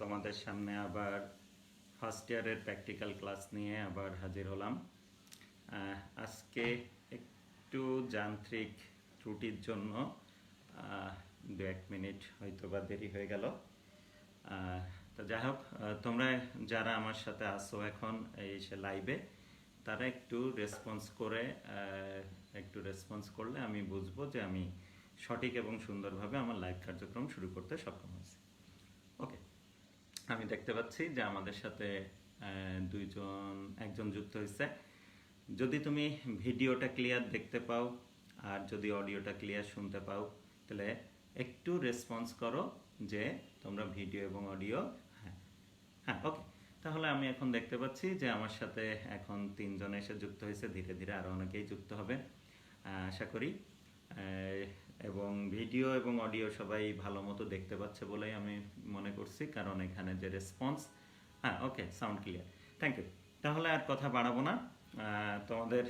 তোমাদের সামনে আবার ফার্স্ট ইয়ারের প্র্যাকটিক্যাল ক্লাস নিয়ে আবার হাজির হলাম। আজকে একটু যান্ত্রিক ত্রুটির জন্য 2-1 মিনিট হয়তো বা দেরি হয়ে গেল। তো যাই হোক, তোমরা যারা আমার সাথে আসো এখন এই সে লাইভে, তারা একটু রেসপন্স করলে আমি বুঝবো যে আমি সঠিক এবং সুন্দরভাবে আমার লাইভ কার্যক্রম শুরু করতে সক্ষম হয়েছি। ওকে, আমি দেখতে পাচ্ছি যে আমাদের সাথে একজন যুক্ত হয়েছে। যদি তুমি ভিডিওটা ক্লিয়ার দেখতে পাও আর যদি অডিওটা ক্লিয়ার শুনতে পাও, তাহলে একটু রেসপন্স করো যে তোমরা ভিডিও এবং অডিও। হ্যাঁ, ওকে। তাহলে আমি এখন দেখতে পাচ্ছি যে আমার সাথে এখন 3 জন এসে যুক্ত হয়েছে। ধীরে ধীরে আরও অনেকেই যুক্ত হবে আশা করি। এবং ভিডিও এবং অডিও সবাই ভালো মতো দেখতে পাচ্ছে বলেই আমি মনে করছি, কারণ এখানে যে রেসপন্স। হ্যাঁ, ওকে, সাউন্ড ক্লিয়ার, থ্যাংক ইউ। তাহলে আর কথা বাড়াবো না, তোমাদের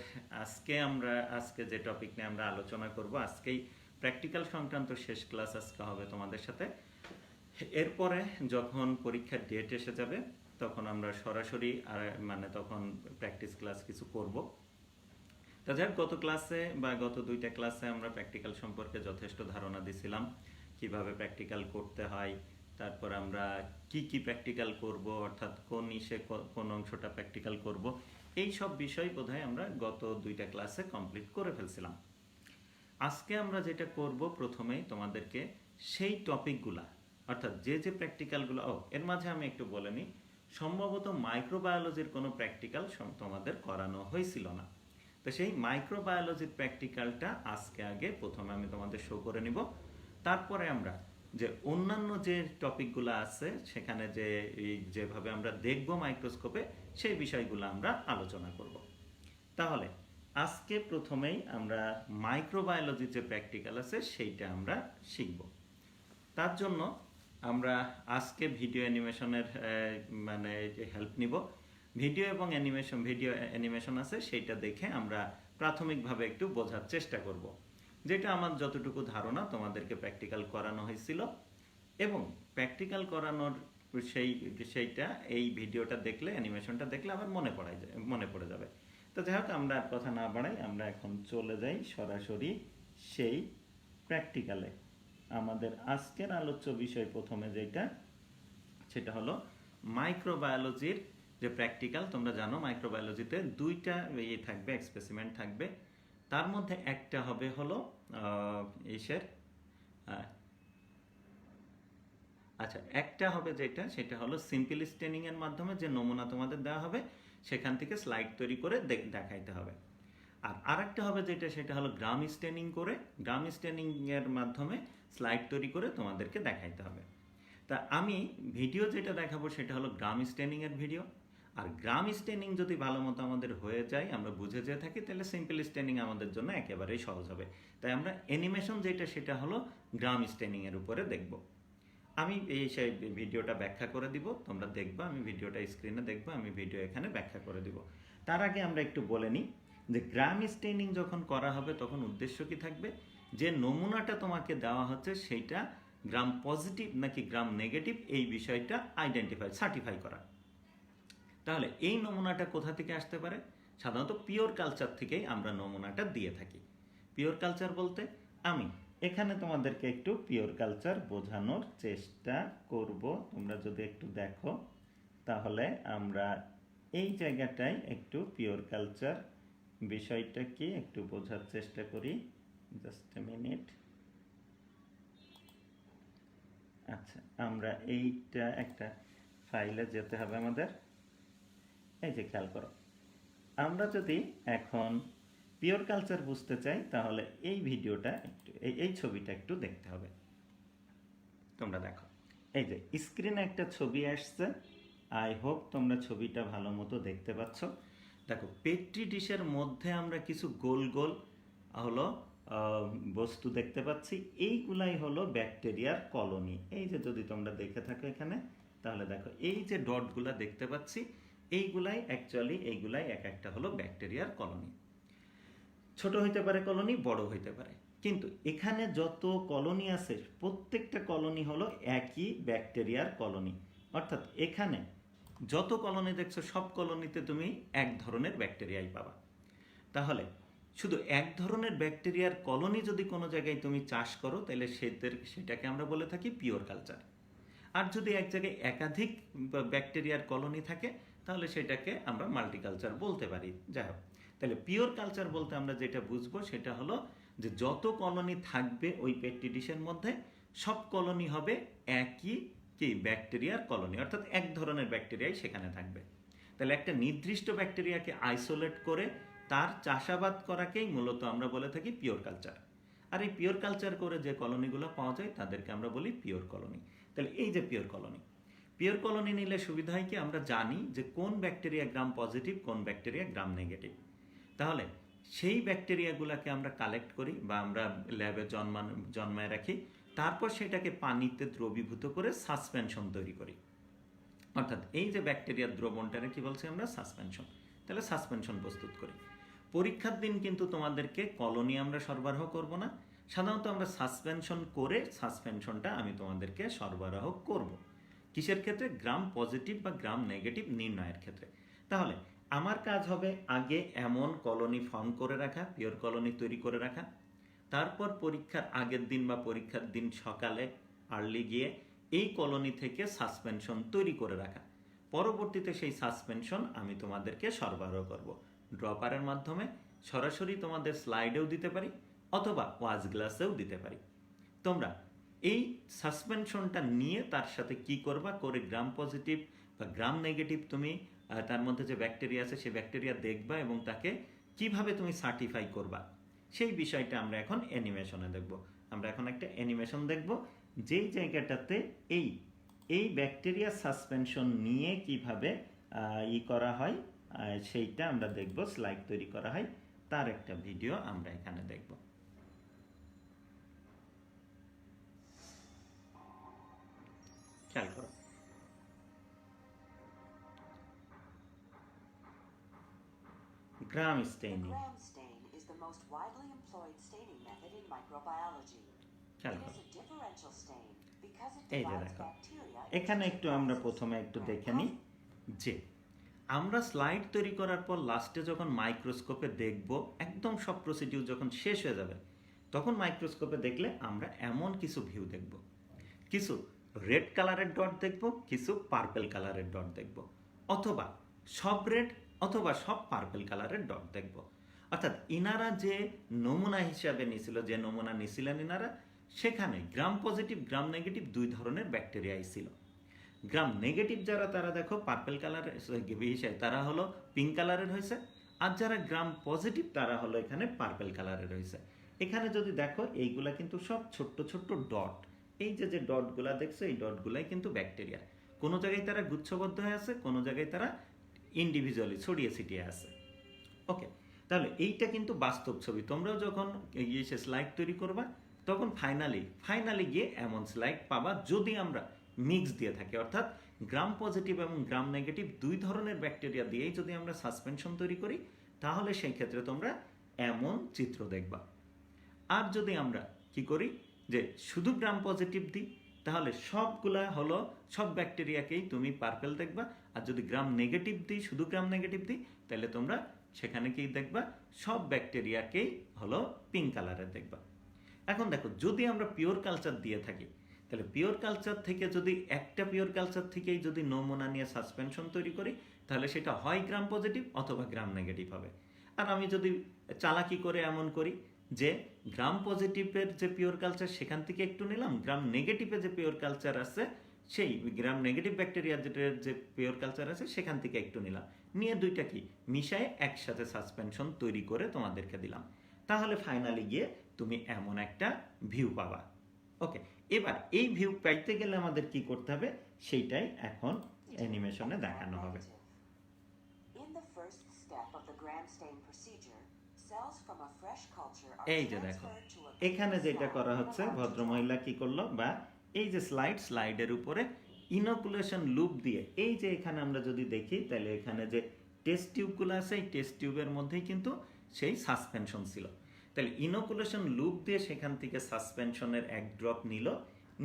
আজকে যে টপিক নিয়ে আমরা আলোচনা করব, আজকেই প্র্যাকটিক্যাল সংক্রান্ত শেষ ক্লাস আজকে হবে তোমাদের সাথে। এরপরে যখন পরীক্ষার ডেট এসে যাবে তখন আমরা সরাসরি তখন প্র্যাকটিস ক্লাস কিছু করব। তা যাই হোক, গত ক্লাসে বা গত 2টা ক্লাসে আমরা প্র্যাকটিক্যাল সম্পর্কে যথেষ্ট ধারণা দিছিলাম, কিভাবে প্র্যাকটিক্যাল করতে হয়, তারপর আমরা কি প্র্যাকটিক্যাল করব, অর্থাৎ কোন অংশটা প্র্যাকটিক্যাল করব, এই সব বিষয় বোধহয় আমরা গত 2টা ক্লাসে কমপ্লিট করে ফেলছিলাম। আজকে আমরা যেটা করব, প্রথমেই তোমাদেরকে সেই টপিকগুলা, অর্থাৎ যে প্র্যাকটিক্যালগুলো, এর মাঝে আমি একটু বলে নিই, সম্ভবত মাইক্রোবায়োলজির কোনো প্র্যাকটিক্যাল তোমাদের করানো হয়েছিল না। তো সেই মাইক্রোবায়োলজির প্র্যাকটিক্যালটা আজকে আগে প্রথমে আমি তোমাদের শো করে নিব। তারপরে আমরা যে অন্যান্য যে টপিকগুলো আছে সেখানে যেভাবে আমরা দেখব মাইক্রোস্কোপে, সেই বিষয়গুলো আমরা আলোচনা করব। তাহলে আজকে প্রথমেই আমরা মাইক্রোবায়োলজির যে প্র্যাকটিক্যাল আছে সেইটা আমরা শিখব। তার জন্য আমরা আজকে ভিডিও অ্যানিমেশনের হেল্প নিব। ভিডিও অ্যানিমেশন আছে, সেইটা দেখে আমরা প্রাথমিকভাবে একটু বোঝার চেষ্টা করব, যেটা আমার যতটুকু ধারণা তোমাদেরকে প্র্যাকটিক্যাল করানো হয়েছিল, এবং প্র্যাকটিক্যাল করানোর সেইটা এই ভিডিওটা দেখলে, অ্যানিমেশনটা দেখলে আবার মনে পড়ে যাবে। তো যাই হোক, আমরা আর কথা না বাড়াই, আমরা এখন চলে যাই সরাসরি সেই প্র্যাকটিক্যালে। আমাদের আজকের আলোচ্য বিষয় প্রথমে সেটা হলো মাইক্রোবায়োলজির যে প্র্যাকটিক্যাল। তোমরা জানো মাইক্রোবায়োলজিতে 2টা থাকবে, এক্সপেরিমেন্ট থাকবে। তার মধ্যে একটা হবে হলো একটা হবে সেটা হলো সিম্পল স্টেনিং এর মাধ্যমে যে নমুনা তোমাদের দেওয়া হবে, সেখান থেকে স্লাইড তৈরি করে দেখাইতে হবে। আর আরেকটা হবে সেটা হলো গ্রাম স্টেনিং এর মাধ্যমে স্লাইড তৈরি করে তোমাদেরকে দেখাইতে হবে। তা আমি ভিডিও যেটা দেখাবো সেটা হলো গ্রাম স্টেনিং এর ভিডিও। আর গ্রাম স্টেনিং যদি ভালো মতো আমাদের হয়ে যায়, আমরা বুঝে যেয়ে থাকি, তাহলে সিম্পল স্টেনিং আমাদের জন্য একেবারেই সহজ হবে। তাই আমরা অ্যানিমেশন সেটা হলো গ্রাম স্টেনিং এর উপরে দেখব। আমি সেই ভিডিওটা ব্যাখ্যা করে দিব, তোমরা দেখবা। আমি ভিডিওটা স্ক্রিনে দেখবো, আমি ভিডিও এখানে ব্যাখ্যা করে দিব। তার আগে আমরা একটু বলে নিই যে গ্রাম স্টেনিং যখন করা হবে তখন উদ্দেশ্য কি থাকবে, যে নমুনাটা তোমাকে দেওয়া হচ্ছে সেইটা গ্রাম পজিটিভ নাকি গ্রাম নেগেটিভ, এই বিষয়টা সার্টিফাই করা। তাহলে এই নমুনাটা কোথা থেকে আসতে পারে? সাধারণত পিওর কালচার থেকেই আমরা নমুনাটা দিয়ে থাকি। পিওর কালচার বলতে আমি এখানে তোমাদেরকে একটু পিওর কালচার বোঝানোর চেষ্টা করব। তোমরা যদি একটু দেখো, তাহলে আমরা এই জায়গাটায় একটু পিওর কালচার বিষয়টা কি একটু বোঝার চেষ্টা করি। Just a minute. আচ্ছা, আমরা এইটা একটা ফাইলে যেতে হবে আমাদের। এই যে খেয়াল করো, আমরা যদি এখন পিওর কালচার বুঝতে চাই, তাহলে এই ভিডিওটা একটু, এই ছবিটা একটু দেখতে হবে। তোমরা দেখো, এই যে স্ক্রিনে একটা ছবি আসছে। আই হোপ তোমরা ছবিটা ভালো মতো দেখতে পাচ্ছ। দেখো, পেট্রি ডিশের মধ্যে আমরা কিছু গোল গোল হলো বস্তু দেখতে পাচ্ছি। এইগুলাই হলো ব্যাকটেরিয়ার কলোনি। এই যে যদি তোমরা দেখে থাকো এখানে, তাহলে দেখো এই যে ডটগুলা দেখতে পাচ্ছি, এইগুলাই এক একটা হলো ব্যাকটেরিয়ার কলোনি। ছোট হইতে পারে কলোনি, বড় হইতে পারে, কিন্তু এখানে যত কলোনি আছে প্রত্যেকটা কলোনি হলো একই ব্যাকটেরিয়ার কলোনি। অর্থাৎ এখানে যত কলোনি দেখছো সব কলোনিতে তুমি এক ধরনের ব্যাকটেরিয়াই পাবা। তাহলে শুধু এক ধরনের ব্যাকটেরিয়ার কলোনি যদি কোনো জায়গায় তুমি চাষ করো তাহলে সেটাকে আমরা বলে থাকি পিওর কালচার। আর যদি এক জায়গায় একাধিক ব্যাকটেরিয়ার কলোনি থাকে তাহলে সেটাকে আমরা মাল্টিকালচার বলতে পারি। যাই হোক, তাহলে পিওর কালচার বলতে আমরা যেটা বুঝবো সেটা হলো যে যত কলোনি থাকবে ওই পেট্রি ডিশের মধ্যে সব কলোনি হবে একই ব্যাকটেরিয়ার কলোনি, অর্থাৎ এক ধরনের ব্যাকটেরিয়াই সেখানে থাকবে। তাহলে একটা নির্দিষ্ট ব্যাকটেরিয়াকে আইসোলেট করে তার চাষাবাদ করাকেই মূলত আমরা বলে থাকি পিওর কালচার। আর এই পিওর কালচার করে যে কলোনিগুলো পাওয়া যায় তাদেরকে আমরা বলি পিওর কলোনি। তাহলে এই যে পিওর কলোনি নিলে সুবিধা হয় কি, আমরা জানি যে কোন ব্যাকটেরিয়া গ্রাম পজিটিভ, কোন ব্যাকটেরিয়া গ্রাম নেগেটিভ। তাহলে সেই ব্যাকটেরিয়াগুলোকে আমরা কালেক্ট করি বা আমরা ল্যাবে জন্মায় রাখি, তারপর সেটাকে পানিতে দ্রবীভূত করে সাসপেনশন তৈরি করি। অর্থাৎ এই যে ব্যাকটেরিয়ার দ্রবণটাকে কি বলছি আমরা, সাসপেনশন। তাহলে সাসপেনশন প্রস্তুত করি। পরীক্ষার দিন কিন্তু তোমাদেরকে কলোনি আমরা সরবরাহ করব না, সাধারণত আমরা সাসপেনশন করে সাসপেনশনটা আমি তোমাদেরকে সরবরাহ করব। কিসের ক্ষেত্রে? গ্রাম পজিটিভ বা গ্রাম নেগেটিভ নির্ণয়ের ক্ষেত্রে। তাহলে আমার কাজ হবে আগে এমন কলোনি ফর্ম করে রাখা, পিওর কলোনি তৈরি করে রাখা। তারপর পরীক্ষার আগের দিন বা পরীক্ষার দিন সকালে আর্লি গিয়ে এই কলোনি থেকে সাসপেনশন তৈরি করে রাখা। পরবর্তীতে সেই সাসপেনশন আমি তোমাদেরকে সরবরাহ করব ড্রপারের মাধ্যমে, সরাসরি তোমাদের স্লাইডেও দিতে পারি অথবা ওয়াজ গ্লাসেও দিতে পারি। তোমরা এই সাসপেনশনটা নিয়ে তার সাথে কি করবা, করে গ্রাম পজিটিভ বা গ্রাম নেগেটিভ তুমি তার মধ্যে যে ব্যাকটেরিয়া আছে সেই ব্যাকটেরিয়া দেখবা এবং তাকে কিভাবে তুমি সার্টিফাই করবা সেই বিষয়টা আমরা এখন অ্যানিমেশনে দেখব। আমরা এখন একটা অ্যানিমেশন দেখব যেই জায়গাটাতে এই ব্যাকটেরিয়া সাসপেনশন নিয়ে কিভাবে করা হয় সেইটা আমরা দেখব, স্লাইড তৈরি করা হয় তার একটা ভিডিও আমরা এখানে দেখব। খেয়াল করো। Gram staining. The Gram stain is the most widely employed staining method in microbiology. খেয়াল It করো। is a differential stain because it এই যে divides দেখো, bacteria এখানে into একটু two আমরা classes. প্রথমে একটু Gram দেখে নিই যে আমরা স্লাইড তৈরি করার পর লাস্টে যখন মাইক্রোস্কোপে দেখব, একদম সব প্রসিডিউর যখন শেষ হয়ে যাবে তখন মাইক্রোস্কোপে দেখলে আমরা এমন কিছু ভিউ দেখব, কিছু রেড কালারের ডট দেখব, কিছু পার্পেল কালারের ডট দেখব, অথবা সব রেড অথবা সব পার্পেল কালারের ডট দেখব। অর্থাৎ ইনারা যে নমুনা হিসাবে নিছিল, যে নমুনা নিছিলেন ইনারা, সেখানে গ্রাম পজিটিভ গ্রাম নেগেটিভ দুই ধরনের ব্যাকটেরিয়াই ছিল। গ্রাম নেগেটিভ যারা তারা দেখো পার্পেল কালারের হিসেবে তারা হলো পিঙ্ক কালারের হয়েছে, আর যারা গ্রাম পজিটিভ তারা হলো এখানে পার্পেল কালারের হয়েছে। এখানে যদি দেখো এইগুলা কিন্তু সব ছোট্ট ছোট্ট ডট, এই যে ডটগুলা দেখছো এই ডটগুলাই কিন্তু ব্যাকটেরিয়া। কোনো জায়গায় তারা গুচ্ছবদ্ধ হয়ে আছে, কোনো জায়গায় তারা ইন্ডিভিজুয়ালি ছড়িয়ে ছিটিয়ে আছে। ওকে, তাহলে এইটা কিন্তু বাস্তব ছবি। তোমরাও যখন স্লাইড তৈরি করবা তখন ফাইনালি গিয়ে এমন স্লাইড পাবা যদি আমরা মিক্স দিয়ে থাকি, অর্থাৎ গ্রাম পজিটিভ এবং গ্রাম নেগেটিভ দুই ধরনের ব্যাকটেরিয়া দিয়েই যদি আমরা সাসপেনশন তৈরি করি তাহলে সেই ক্ষেত্রে তোমরা এমন চিত্র দেখবা। আর যদি আমরা কি করি যে শুধু গ্রাম পজিটিভ দিই তাহলে সবগুলা হলো সব ব্যাকটেরিয়াকেই তুমি পার্পেল দেখবা, আর যদি গ্রাম নেগেটিভ দিই, শুধু গ্রাম নেগেটিভ দিই, তাহলে তোমরা সেখানে কি দেখবা, সব ব্যাকটেরিয়াকেই হলো পিঙ্ক কালারের দেখবা। এখন দেখো, যদি আমরা পিওর কালচার দিয়ে থাকি তাহলে পিওর কালচার থেকে যদি একটা পিওর কালচার থেকেই যদি নমুনা নিয়ে সাসপেনশন তৈরি করি তাহলে সেটা হয় গ্রাম পজিটিভ অথবা গ্রাম নেগেটিভ হবে। আর আমি যদি চালাকি করে এমন করি যে গ্রাম পজিটিভের যে পিওর কালচার সেখান থেকে একটু নিলাম, গ্রাম নেগেটিভে যে পিওর কালচার আছে সেই গ্রাম নেগেটিভ ব্যাকটেরিয়ার যে পিওর কালচার আছে সেখান থেকে একটু নিলাম, নিয়ে দুইটা কি মিশায়ে একসাথে সাসপেনশন তৈরি করে তোমাদেরকে দিলাম, তাহলে ফাইনালি গিয়ে তুমি এমন একটা ভিউ পাবা। ওকে, এবার এই ভিউ পাইতে গেলে আমাদের কি করতে হবে সেইটাই এখন অ্যানিমেশনে দেখানো হবে। In the first step of the Gram stain procedure, cells from a fresh culture are এই যে দেখো, transferred to a এখানে যেটা করা হচ্ছে, ভদ্রমহিলা কি করলো, বা এই যে স্লাইডের উপরে ইনোকুলেশন লুপ দিয়ে, এই যে এখানে আমরা যদি দেখি তাহলে এখানে যে টেস্ট টিউবগুলো আছে এই টেস্ট টিউবের মধ্যেই কিন্তু সেই সাসপেনশন ছিল। তাহলে ইনোকুলেশন লুপ দিয়ে সেখান থেকে সাসপেনশনের এক ড্রপ নিল,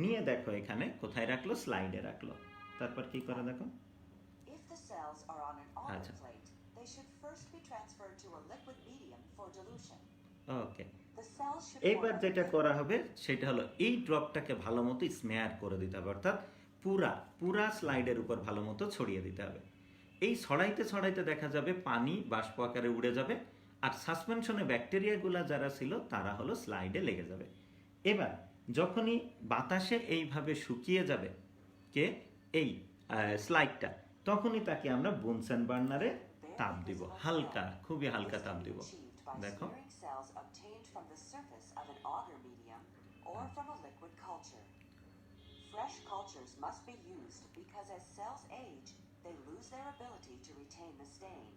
নিয়ে দেখো এখানে কোথায় রাখলো, স্লাইডে রাখলো। তারপর কি করে দেখো। If the cells are on an আচ্ছা, autoclave, they should first be transferred to a liquid medium for dilution. Okay. The cells should এইবার form a যেটা thin- করা হবে সেটা হলো এই ড্রপটাকে ভালো মতো স্মেয়ার করে দিতে হবে, অর্থাৎ পুরা স্লাইডের উপর ভালো মতো ছড়িয়ে দিতে হবে। এই ছড়াইতে ছড়াইতে দেখা যাবে পানি বাষ্প আকারে উড়ে যাবে, আর সাসপেনশনে ব্যাকটেরিয়াগুলো যারা ছিল তারা হলো স্লাইডে লেগে যাবে। এবার যখনই বাতাসে এইভাবে শুকিয়ে যাবে কে এই স্লাইডটা, তখনই তাকে আমরা বুনসেন বার্নারে তাপ দিব, হালকা, খুবই হালকা তাপ দিব। achieved by দেখো, smearing cells obtained from the surface of an agar medium or from a liquid culture. Fresh cultures must be used because as cells age, they lose their ability to retain the stain.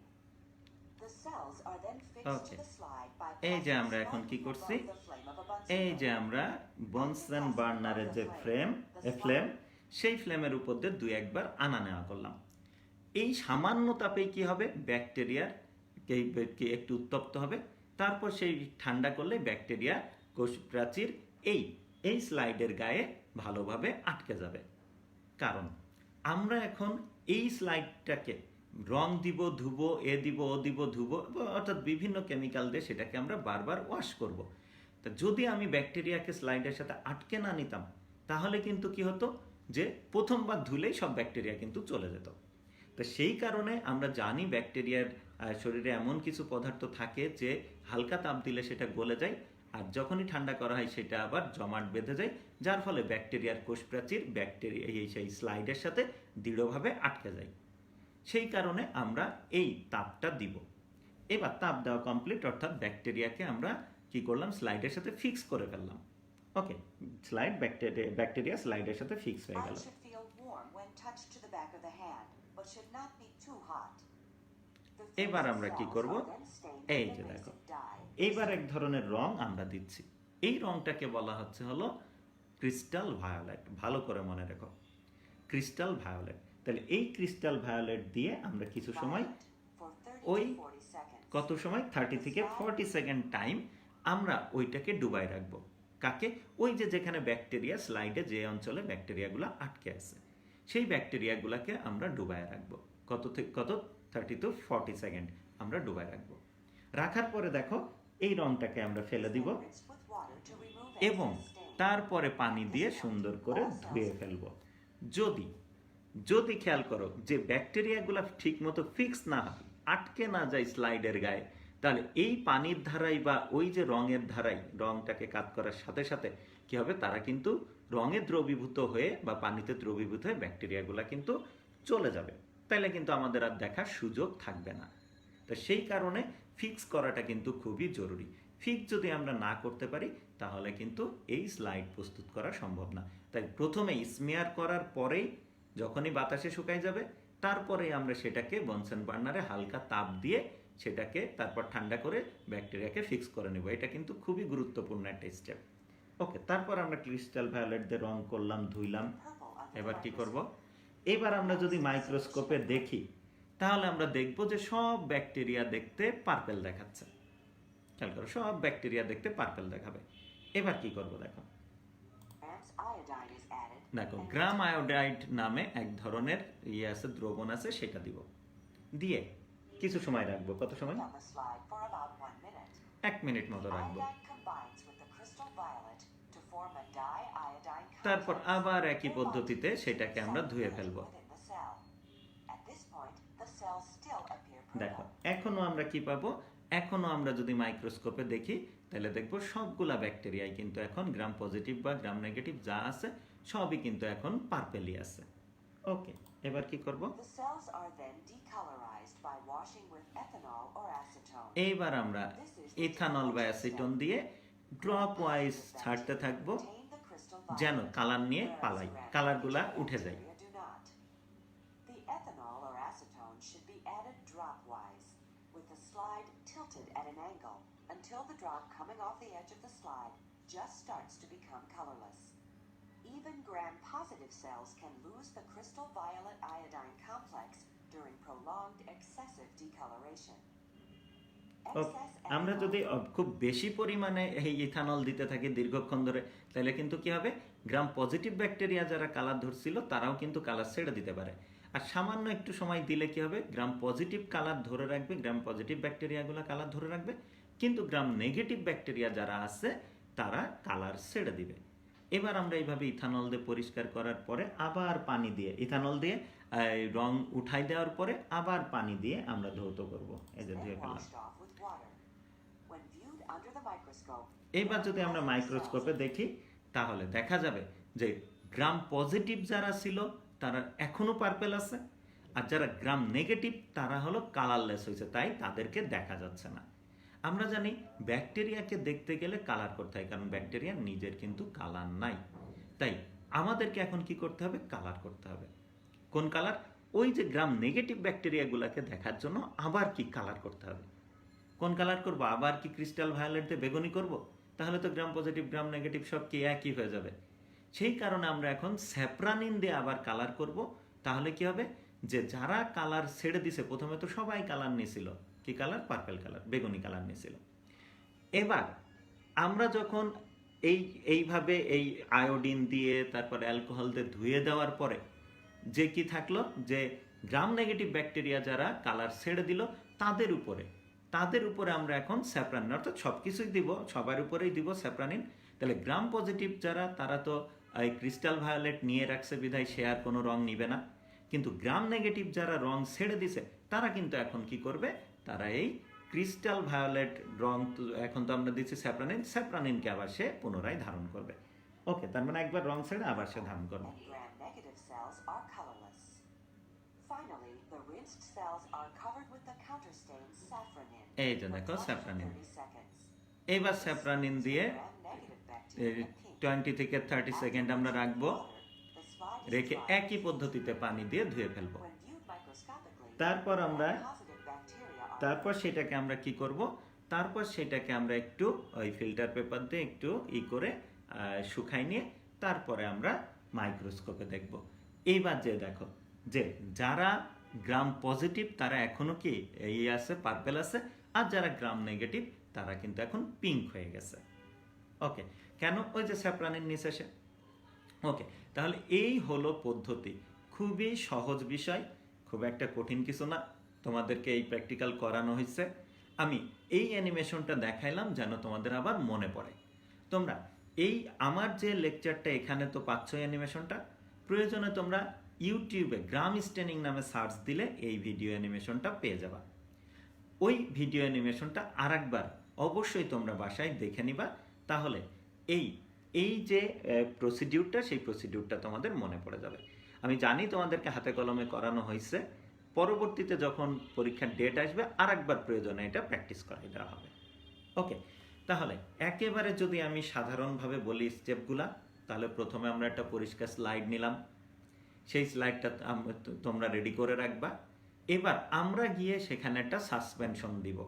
The cells are then fixed Okay. to the slide by এই যে passing আমরা এখন কি slightly করছি, above the flame of a Bunsen এই যে burner. আমরা বনসেন বার্নারের যে ফ্লেম সেই ফ্লেমের উপর দিয়ে দুই একবার আনা নেওয়া করলাম। এই সামান্য তাপেই কি হবে, ব্যাকটেরিয়ার একটু উত্তপ্ত হবে, তারপর সেই ঠান্ডা করলে ব্যাকটেরিয়া কোষ প্রাচীর এই স্লাইডের গায়ে ভালোভাবে আটকে যাবে। কারণ আমরা এখন এই স্লাইডটাকে রং দিব, ধুবো, এ দিব, ও দিব, ধুবো, অর্থাৎ বিভিন্ন কেমিক্যাল দিয়ে সেটাকে আমরা বারবার ওয়াশ করব। তা যদি আমি ব্যাকটেরিয়াকে স্লাইডের সাথে আটকে না নিতাম, তাহলে কিন্তু কি হতো যে প্রথমবার ধুলেই সব ব্যাকটেরিয়া কিন্তু চলে যেত। তো সেই কারণে আমরা জানি ব্যাকটেরিয়ার শরীরে এমন কিছু পদার্থ থাকে যে হালকা তাপ দিলে সেটা গলে যায়, আর যখনই ঠান্ডা করা হয় সেটা আবার জমাট বেঁধে যায়, যার ফলে ব্যাকটেরিয়ার কোষ প্রাচীর সেই স্লাইডের সাথে দৃঢ়ভাবে আটকে যায়। সেই কারণে আমরা এই তাপটা দিব। এবার তাপ দেওয়া কমপ্লিট, অর্থাৎ ব্যাকটেরিয়াকে আমরা কি করলাম, স্লাইডের সাথে ফিক্স করে ফেললাম। ওকে, ব্যাকটেরিয়া স্লাইডের সাথে ফিক্স হয়ে গেল। Ice should feel warm when touched to the back of the hand, but should not be too hot. The এবার fixed আমরা কি cells করব, are then stained এই with যে a দেখো, basic dye. এইবার এক ধরনের রং আমরা দিচ্ছি। এই রংটাকে বলা হচ্ছে হলো ক্রিস্টাল ভায়োলেট। ভালো করে মনে রেখো, ক্রিস্টাল ভায়োলেট। তাহলে এই ক্রিস্টাল ভায়োলেট দিয়ে আমরা কিছু সময়, Violet for 30 ওই to 40 seconds. কত সময়, 30 থেকে 40 সেকেন্ড টাইম আমরা ওইটাকে ডুবাই রাখবো। কাকে, ওই যে যেখানে ব্যাকটেরিয়া স্লাইডে যে অঞ্চলে ব্যাকটেরিয়াগুলো আটকে আছে সেই ব্যাকটেরিয়াগুলোকে আমরা ডুবাই রাখবো। কত 30 to 40 সেকেন্ড আমরা ডুবাই রাখবো। রাখার পরে দেখো এই রংটাকে আমরা ফেলে দিব Rinse with water to remove এবং excess stain. তারপরে পানি দিয়ে সুন্দর করে ধুয়ে ফেলবো। যদি খেয়াল করো যে ব্যাকটেরিয়াগুলো ঠিক মতো ফিক্স না হয়, আটকে না যায় স্লাইডের গায়ে, তাহলে এই পানির ধারাই বা ওই যে রঙের ধারাই রংটাকে কাজ করার সাথে সাথে কি হবে, তারা কিন্তু রঙে দ্রবীভূত হয়ে বা পানিতে দ্রবীভূত হয়ে ব্যাকটেরিয়াগুলো কিন্তু চলে যাবে। তাইলে কিন্তু আমাদের আর দেখার সুযোগ থাকবে না। তো সেই কারণে ফিক্স করাটা কিন্তু খুবই জরুরি। ফিক্স যদি আমরা না করতে পারি তাহলে কিন্তু এই স্লাইড প্রস্তুত করা সম্ভব না। তাই প্রথমে স্মেয়ার করার পরেই, যখনই বাতাসে শুকাই যাবে, তারপরে আমরা সেটাকে বনসেন বার্নারে হালকা তাপ দিয়ে সেটাকে তারপর ঠান্ডা করে ব্যাকটেরিয়াকে ফিক্স করে নেব। এটা কিন্তু খুবই গুরুত্বপূর্ণ একটা স্টেপ। ওকে, তারপর আমরা ক্রিস্টাল ভায়োলেট দিয়ে রং করলাম, ধুইলাম। Purple under the এবার কি করব, microscope. এবার আমরা যদি মাইক্রোস্কোপে দেখি তাহলে আমরা দেখব যে সব ব্যাকটেরিয়া দেখতে পার্পেল দেখাচ্ছে। খেয়াল করো, সব ব্যাকটেরিয়া দেখতে পার্পেল দেখাবে। এবার কি করব দেখো, Grams iodine is added. দেখো and গ্রাম আয়োডাইড নামে এক ধরনের আছে, দ্রবণ আছে, সেটা দিব। দিয়ে কিছু সময় রাখবো। কত সময়, on the slide for about 1 minute. 1 minute মতো রাখবো। Iodine combines with the crystal violet to form a diiodine তারপর complex. আবার একই পদ্ধতিতে সেটাকে আমরা ধুয়ে ফেলবো। Within the cell. At this point, the cells still appear দেখো purple. এখনো আমরা কি পাবো, এখনো আমরা যদি মাইক্রোস্কোপে দেখি তাহলে দেখবো সবগুলা ব্যাকটেরিয়াই কিন্তু এখন গ্রাম পজিটিভ বা গ্রাম নেগেটিভ যা আছে সবই কিন্তু এখন পার্পেলই আছে। ওকে, এবার কি করব, The cells are then decolorized by washing with ethanol or acetone. এইবার আমরা ইথানল বা অ্যাসিটন দিয়ে ড্রপ ওয়াইজ ছাড়তে থাকবো, Retain the crystal violet, যেন কালার নিয়ে whereas পালাই, gram কালারগুলা negative উঠে যায়। bacteria do not. The ethanol or acetone should be added dropwise, with the slide tilted at an angle until the drop coming off the edge of the slide just starts to become colorless. Even gram-positive cells can lose the crystal violet iodine complex during prolonged excessive decoloration. আমরা যদি খুব বেশি পরিমাণে এই ethanol দিতে থাকি দীর্ঘক্ষণ ধরে, তাহলে কিন্তু কি হবে, গ্রাম পজিটিভ ব্যাকটেরিয়া যারা কালার ধরছিল তারাও কিন্তু কালার ছেড়ে দিতে পারে। আর সামান্য একটু সময় দিলে কি হবে, গ্রাম পজিটিভ কালার ধরে রাখবে, গ্রাম পজিটিভ ব্যাকটেরিয়াগুলো কালার ধরে রাখবে, কিন্তু গ্রাম নেগেটিভ ব্যাকটেরিয়া যারা আছে তারা কালার ছেড়ে দিবে। এবার আমরা এইভাবে ইথানল দিয়ে পরিষ্কার করার পরে আবার পানি দিয়ে, ইথানল দিয়ে রং উঠাই দেওয়ার পরে আবার পানি দিয়ে আমরা ধৌত করব। এই যে ধুয়ে ফেললাম। washed off with water. When viewed under the microscope, এবার যদি আমরা মাইক্রোস্কোপে দেখি তাহলে দেখা যাবে যে গ্রাম পজিটিভ যারা ছিল তারা এখনো পার্পেল আছে, আর যারা গ্রাম নেগেটিভ তারা হলো কালারলেস হয়েছে, তাই তাদেরকে দেখা যাচ্ছে না। আমরা জানি ব্যাকটেরিয়াকে দেখতে গেলে কালার করতে হয়, কারণ ব্যাকটেরিয়ার নিজের কিন্তু কালার নাই। তাই আমাদেরকে এখন কি করতে হবে, কালার করতে হবে। কোন কালার? ওই যে গ্রাম নেগেটিভ ব্যাকটেরিয়াগুলোকে দেখার জন্য আবার কি কালার করতে হবে। কোন কালার করব? আবার কি ক্রিস্টাল ভায়োলেট দিয়ে বেগুনি করব? তাহলে তো গ্রাম পজিটিভ গ্রাম নেগেটিভ সব কি একই হয়ে যাবে। সেই কারণে আমরা এখন স্যাপ্রানিন দিয়ে আবার কালার করব। তাহলে কি হবে, যে যারা কালার ছেড়ে দিছে, প্রথমে তো সবাই কালার নিয়েছিল, কি কালার? পার্পল কালার, বেগুনি কালার নিয়েছিল। এবার আমরা যখন এইভাবে এই আয়োডিন দিয়ে তারপর অ্যালকোহল দিয়ে ধুয়ে দেওয়ার পরে যে কি থাকলো, যে গ্রাম নেগেটিভ ব্যাকটেরিয়া যারা কালার ছেড়ে দিল তাদের উপরে আমরা এখন স্যাপ্রানিন, অর্থাৎ সব কিছুই দিব, সবার উপরেই দিব স্যাপ্রানিন। তাহলে গ্রাম পজিটিভ যারা, তারা তো এই ক্রিস্টাল ভায়োলেট নিয়ে রাখছে বিধায় সে আর কোনো রং নিবে না, কিন্তু গ্রাম নেগেটিভ যারা রং ছেড়ে দিছে তারা কিন্তু এখন কি করবে, তারা এই ক্রিস্টাল ভায়োলেট রং, এখন তো আমরা দিচ্ছি স্যাপ্রানিনকে আবার সে পুনরায় ধারণ করবে। ওকে, তার মানে একবার রং ছেড়ে আবার সে ধারণ করবে। and gram-negative cells are colorless. Finally, the rinsed cells are covered with the counterstained safranin. এই যে for দেখো 20 to স্যাপ্রানিন। 30 seconds. এইবার স্যাপ্রানিন দিয়ে Gram-negative bacteria pink. 20 থেকে 30 সেকেন্ড আমরা রাখবো, The slide is রেখে dry. একই পদ্ধতিতে পানি দিয়ে ধুয়ে ফেলবো। When viewed microscopically, তারপর আমরা positive bacteria are তারপর সেটাকে আমরা কি করব, তারপর সেটাকে আমরা একটু ওই ফিল্টার পেপার দিয়ে একটু করে শুকাই নিয়ে তারপরে আমরা মাইক্রোস্কোপে দেখব। এইবার যে দেখো যে যারা গ্রাম পজিটিভ তারা এখনো কি এই আছে, পার্পেল আছে, আর যারা গ্রাম নেগেটিভ তারা কিন্তু এখন পিঙ্ক হয়ে গেছে। ওকে, কেন? ওই যে স্যাপ্রানিন নিচে সে। ওকে, তাহলে এই হলো পদ্ধতি। খুবই সহজ বিষয়, খুব একটা কঠিন কিছু না। তোমাদেরকে এই প্র্যাকটিক্যাল করানো হয়েছে, আমি এই অ্যানিমেশনটা দেখাইলাম যেন তোমাদের আবার মনে পড়ে। তোমরা এই আমার যে লেকচারটা এখানে তো পাচ্ছ অ্যানিমেশনটা, প্রয়োজনে তোমরা ইউটিউবে গ্রাম স্টেনিং নামে সার্চ দিলে এই ভিডিও অ্যানিমেশনটা পেয়ে যাবা। ওই ভিডিও অ্যানিমেশনটা আরেকবার অবশ্যই তোমরা বাসায় দেখে নিবা, তাহলে এই যে প্রসিডিউরটা, সেই প্রসিডিউরটা তোমাদের মনে পড়ে যাবে। আমি জানি তোমাদেরকে হাতে কলমে করানো হয়েছে, পরবর্তীতে যখন পরীক্ষার ডেট আসবে আরেকবার প্রয়োজনে এটা প্র্যাকটিস করাই দেওয়া হবে। ওকে, তাহলে একেবারে যদি আমি সাধারণভাবে বলি স্টেপগুলা, তাহলে প্রথমে আমরা একটা পরিষ্কার স্লাইড নিলাম, সেই স্লাইডটা তোমরা রেডি করে রাখবা। এবার আমরা গিয়ে সেখানে একটা সাসপেনশন দিব।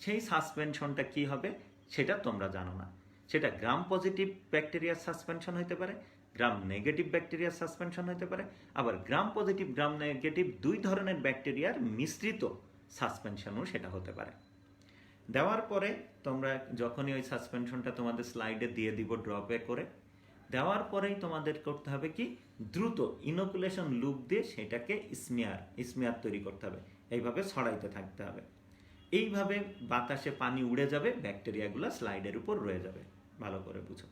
সেই সাসপেনশনটা কি হবে সেটা তোমরা জানো না। সেটা গ্রাম পজিটিভ ব্যাকটেরিয়ার সাসপেনশন হতে পারে, গ্রাম নেগেটিভ ব্যাকটেরিয়ার সাসপেনশন হতে পারে, আবার গ্রাম পজিটিভ গ্রাম নেগেটিভ দুই ধরনের ব্যাকটেরিয়ার মিশ্রিত সাসপেনশনও সেটা হতে পারে। দেওয়ার পরে তোমরা যখনই ওই সাসপেনশনটা তোমাদের স্লাইডে দিয়ে দিব ড্রপে করে, দেওয়ার পরেই তোমাদের করতে হবে কি, দ্রুত ইনোকুলেশন লুপ দিয়ে সেটাকে স্মিয়ার তৈরি করতে হবে, এইভাবে ছড়াইতে থাকতে হবে। এইভাবে বাতাসে পানি উড়ে যাবে, ব্যাকটেরিয়াগুলো স্লাইডের উপর রয়ে যাবে। ভালো করে বুঝো।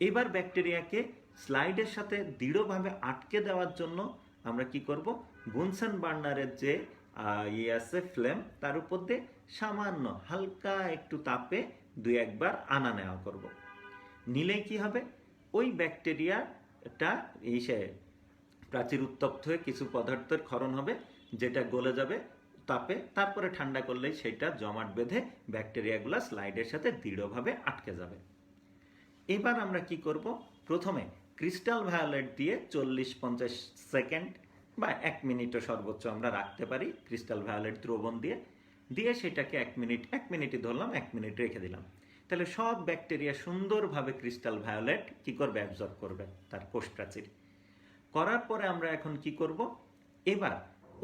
এবার ব্যাকটেরিয়াকে স্লাইডের সাথে দৃঢ়ভাবে আটকে দেওয়ার জন্য আমরা কি করব, বুনসেন বার্নারের যে আছে ফ্লেম, তার উপর দিয়ে সামান্য হালকা একটু তাপে দুই একবার আনা নেওয়া করব। নিলেই কি হবে, ওই ব্যাকটেরিয়াটা প্রাচীর উত্তপ্ত হয়ে কিছু পদার্থের ক্ষরণ হবে, যেটা গলে যাবে তাপে, তারপরে ঠান্ডা করলেই সেটা জমাট বেঁধে ব্যাকটেরিয়াগুলো স্লাইডের সাথে দৃঢ়ভাবে আটকে যাবে। এবার আমরা কি করব, প্রথমে ক্রিস্টাল ভায়োলেট দিয়ে 40-50 সেকেন্ড বা 1 মিনিটও সর্বোচ্চ আমরা রাখতে পারি, ক্রিস্টাল ভায়োলেট দ্রবণ দিয়ে সেটাকে 1 মিনিটই ধরলাম, 1 মিনিট রেখে দিলাম। তাহলে সব ব্যাকটেরিয়া সুন্দরভাবে ক্রিস্টাল ভায়োলেট কি করবে, অ্যাবজর্ব করবে তার কোষ প্রাচীর। করার পরে আমরা এখন কি করব, এবার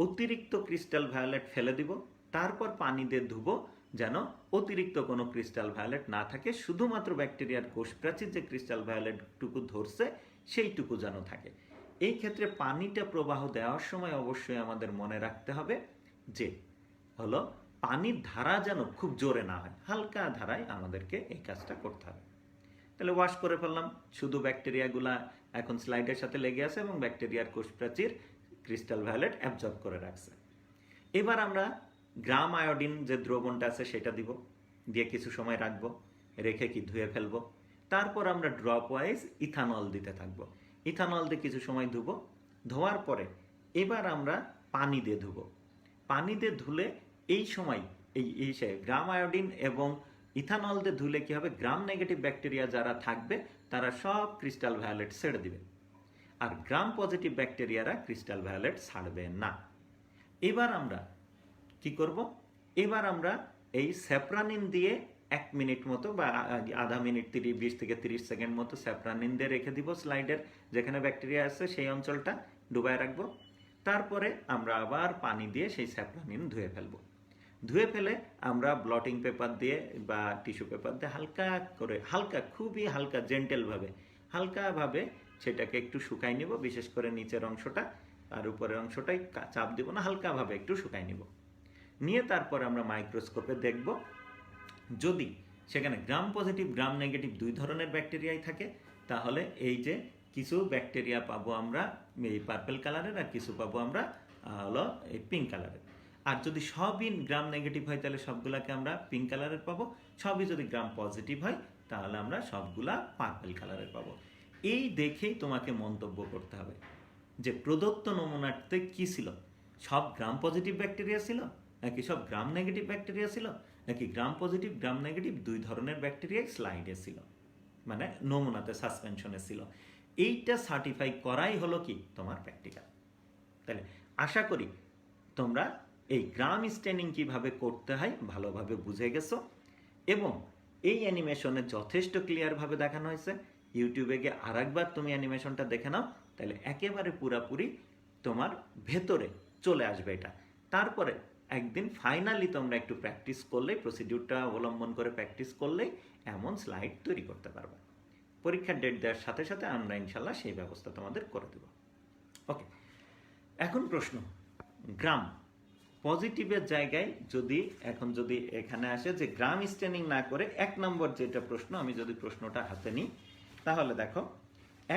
অতিরিক্ত ক্রিস্টাল ভায়োলেট ফেলে দিব, তারপর পানি দিয়ে ধুবো, যেন অতিরিক্ত কোনো ক্রিস্টাল ভায়োলেট না থাকে, শুধুমাত্র ব্যাকটেরিয়ার কোষ প্রাচীর যে ক্রিস্টাল ভায়োলেটটুকু ধরছে সেইটুকু যেন থাকে। এই ক্ষেত্রে পানিটা প্রবাহ দেওয়ার সময় অবশ্যই আমাদের মনে রাখতে হবে যে হলো পানির ধারা যেন খুব জোরে না হয়, হালকা ধারায় আমাদেরকে এই কাজটা করতে হবে। তাহলে ওয়াশ করে ফেললাম, শুধু ব্যাকটেরিয়াগুলা এখন স্লাইডের সাথে লেগে আছে এবং ব্যাকটেরিয়ার কোষ প্রাচীর ক্রিস্টাল ভায়োলেট অ্যাবজর্ব করে রাখছে। এবার আমরা গ্রাম আয়োডিন যে দ্রবণটা আছে সেটা দিব, দিয়ে কিছু সময় রাখবো, রেখে কি ধুয়ে ফেলবো। তারপর আমরা ড্রপ ওয়াইজ ইথানল দিতে থাকবো, ইথানল দিয়ে কিছু সময় ধুবো। ধোয়ার পরে এবার আমরা পানি দিয়ে ধুবো। পানি দিয়ে ধুলে এই সময় এই গ্রাম আয়োডিন এবং ইথানল দিয়ে ধুলে কি হবে, গ্রাম নেগেটিভ ব্যাকটেরিয়া যারা থাকবে তারা সব ক্রিস্টাল ভায়োলেট ছেড়ে দিবে, আর গ্রাম পজিটিভ ব্যাকটেরিয়ারা ক্রিস্টাল ভায়োলেট ছাড়বে না। এবার আমরা কি করব, এবার আমরা এই স্যাপ্রানিন দিয়ে 1 মিনিট মতো বা আধা মিনিট 20 থেকে 30 সেকেন্ড মতো স্যাপ্রানিন দিয়ে রেখে দিব স্লাইডের যেখানে ব্যাকটেরিয়া আছে সেই অঞ্চলটা ডুবায় রাখবো। তারপরে আমরা আবার পানি দিয়ে সেই স্যাপ্রানিন ধুয়ে ফেলবো। ধুয়ে ফেলে আমরা ব্লটিং পেপার দিয়ে বা টিস্যু পেপার দিয়ে হালকা করে, হালকা খুবই হালকা জেন্টেলভাবে হালকাভাবে সেটাকে একটু শুকাই নিব, বিশেষ করে নিচের অংশটা আর উপরের অংশটাই চাপ দিব না, হালকাভাবে একটু শুকাই নিব। নিয়ে তারপর আমরা মাইক্রোস্কোপে দেখব, যদি সেখানে গ্রাম পজিটিভ গ্রাম নেগেটিভ দুই ধরনের ব্যাকটেরিয়াই থাকে তাহলে এই যে কিছু ব্যাকটেরিয়া পাবো আমরা এই পার্পল কালারের, আর কিছু পাবো আমরা হলো এই পিঙ্ক কালারের। আর যদি সবই গ্রাম নেগেটিভ হয় তাহলে সবগুলাকে আমরা পিঙ্ক কালারের পাবো, সবই যদি গ্রাম পজিটিভ হয় তাহলে আমরা সবগুলা পার্পল কালারের পাবো। এই দেখেই তোমাকে মন্তব্য করতে হবে যে প্রদত্ত নমুনাতে কি ছিল, সব গ্রাম পজিটিভ ব্যাকটেরিয়া ছিল নাকি সব গ্রাম নেগেটিভ ব্যাকটেরিয়া ছিল, নাকি গ্রাম পজিটিভ গ্রাম নেগেটিভ দুই ধরনের ব্যাকটেরিয়া স্লাইডে ছিল, মানে নমুনাতে সাসপেনশনে ছিল। এইটা সার্টিফাই করাই হলো কি তোমার প্র্যাকটিক্যাল। তাহলে আশা করি তোমরা এই গ্রাম স্টেনিং কিভাবে করতে হয় ভালোভাবে বুঝে গেছো, এবং এই অ্যানিমেশনে যথেষ্ট ক্লিয়ারভাবে দেখানো হয়েছে। ইউটিউবে গিয়ে আরেকবার তুমি অ্যানিমেশনটা দেখে নাও, তাহলে একেবারে পুরাপুরি তোমার ভেতরে চলে আসবে এটা। তারপরে একদিন ফাইনালি তোমরা একটু প্র্যাকটিস করলেই, প্রসিডিউরটা অবলম্বন করে প্র্যাকটিস করলেই এমন স্লাইড তৈরি করতে পারবে। পরীক্ষার ডেট দেওয়ার সাথে সাথে আমরা ইনশাল্লাহ সেই ব্যবস্থা তোমাদের করে দেব। ওকে, এখন প্রশ্ন, গ্রাম পজিটিভের জায়গায় যদি এখানে আসে যে গ্রাম স্টেনিং না করে 1 নম্বর যেটা প্রশ্ন, আমি যদি প্রশ্নটা হাতে নিই তাহলে দেখো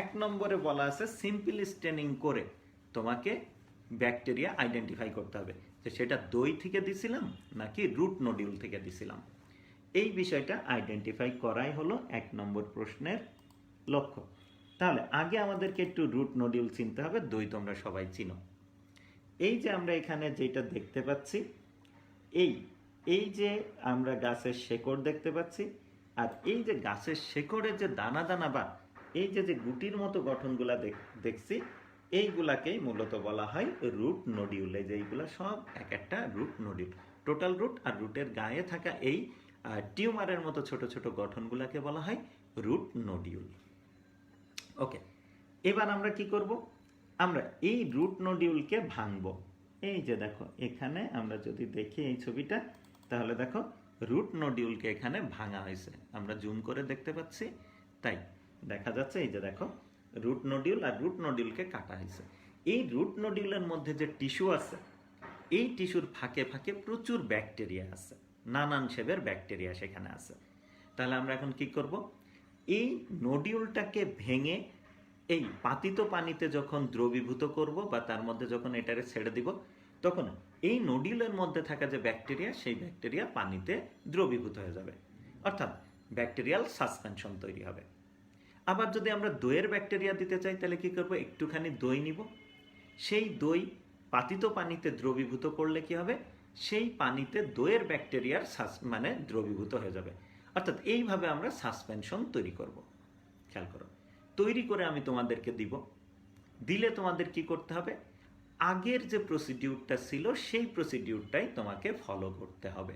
1 নম্বরে বলা আছে সিম্পল স্টেনিং করে তোমাকে ব্যাকটেরিয়া আইডেন্টিফাই করতে হবে, যে সেটা দই থেকে দিছিলাম নাকি রুট নডিউল থেকে দিছিলাম। এই বিষয়টা আইডেন্টিফাই করাই হলো 1 নম্বর প্রশ্নের লক্ষ্য। তাহলে আগে আমাদেরকে একটু রুট নডিউল চিনতে হবে, দই তোমরা সবাই চিনো। এই যে আমরা এখানে যেটা দেখতে পাচ্ছি, এই যে আমরা গাছের শেকড় দেখতে পাচ্ছি, আর এই যে গাছের শেকড়ের যে দানা দানা বা এই যে গুটির মতো গঠনগুলা দেখছি, এইগুলাকেই মূলত বলা হয় রুট নডিউল। এই যে এইগুলা সব এক একটা রুট নডিউল, টোটাল রুট, আর রুটের গায়ে থাকা এই টিউমারের মতো ছোট ছোট গঠনগুলাকে বলা হয় রুট নডিউল। ওকে, এবার আমরা কি করব, আমরা এই রুট নডিউলকে ভাঙবো। এই যে দেখো এখানে আমরা যদি দেখি এই ছবিটা, তাহলে দেখো রুট নডিউলকে এখানে ভাঙা হয়েছে, আমরা জুম করে দেখতে পাচ্ছি, তাই দেখা যাচ্ছে এই যে দেখো রুট নডিউল, আর রুট নডিউলকে কাটা হয়েছে। এই রুট নডিউলের মধ্যে যে টিস্যু আছে, এই টিস্যুর ফাঁকে ফাঁকে প্রচুর ব্যাকটেরিয়া আছে, নানান শেপের ব্যাকটেরিয়া সেখানে আছে। তাহলে আমরা এখন কি করব, এই নডিউলটাকে ভেঙে এই পাতিত পানিতে যখন দ্রবীভূত করব বা তার মধ্যে যখন এটারে ছেড়ে দিব, তখন এই নডিউলের মধ্যে থাকা যে ব্যাকটেরিয়া, সেই ব্যাকটেরিয়া পানিতে দ্রবীভূত হয়ে যাবে, অর্থাৎ ব্যাকটেরিয়াল সাসপেনশন তৈরি হবে। আবার যদি আমরা দইয়ের ব্যাকটেরিয়া দিতে চাই তাহলে কি করব, একটুখানি দই নিব, সেই দই পাতিত পানিতে দ্রবীভূত করলে কি হবে, সেই পানিতে দইয়ের ব্যাকটেরিয়ার মানে দ্রবীভূত হয়ে যাবে। অর্থাৎ এইভাবে আমরা সাসপেনশন তৈরি করব। খেয়াল করো, তৈরি করে আমি তোমাদেরকে দিব, দিলে তোমাদের কি করতে হবে, আগের যে প্রসিডিউরটা ছিল সেই প্রসিডিউরটাই তোমাকে ফলো করতে হবে,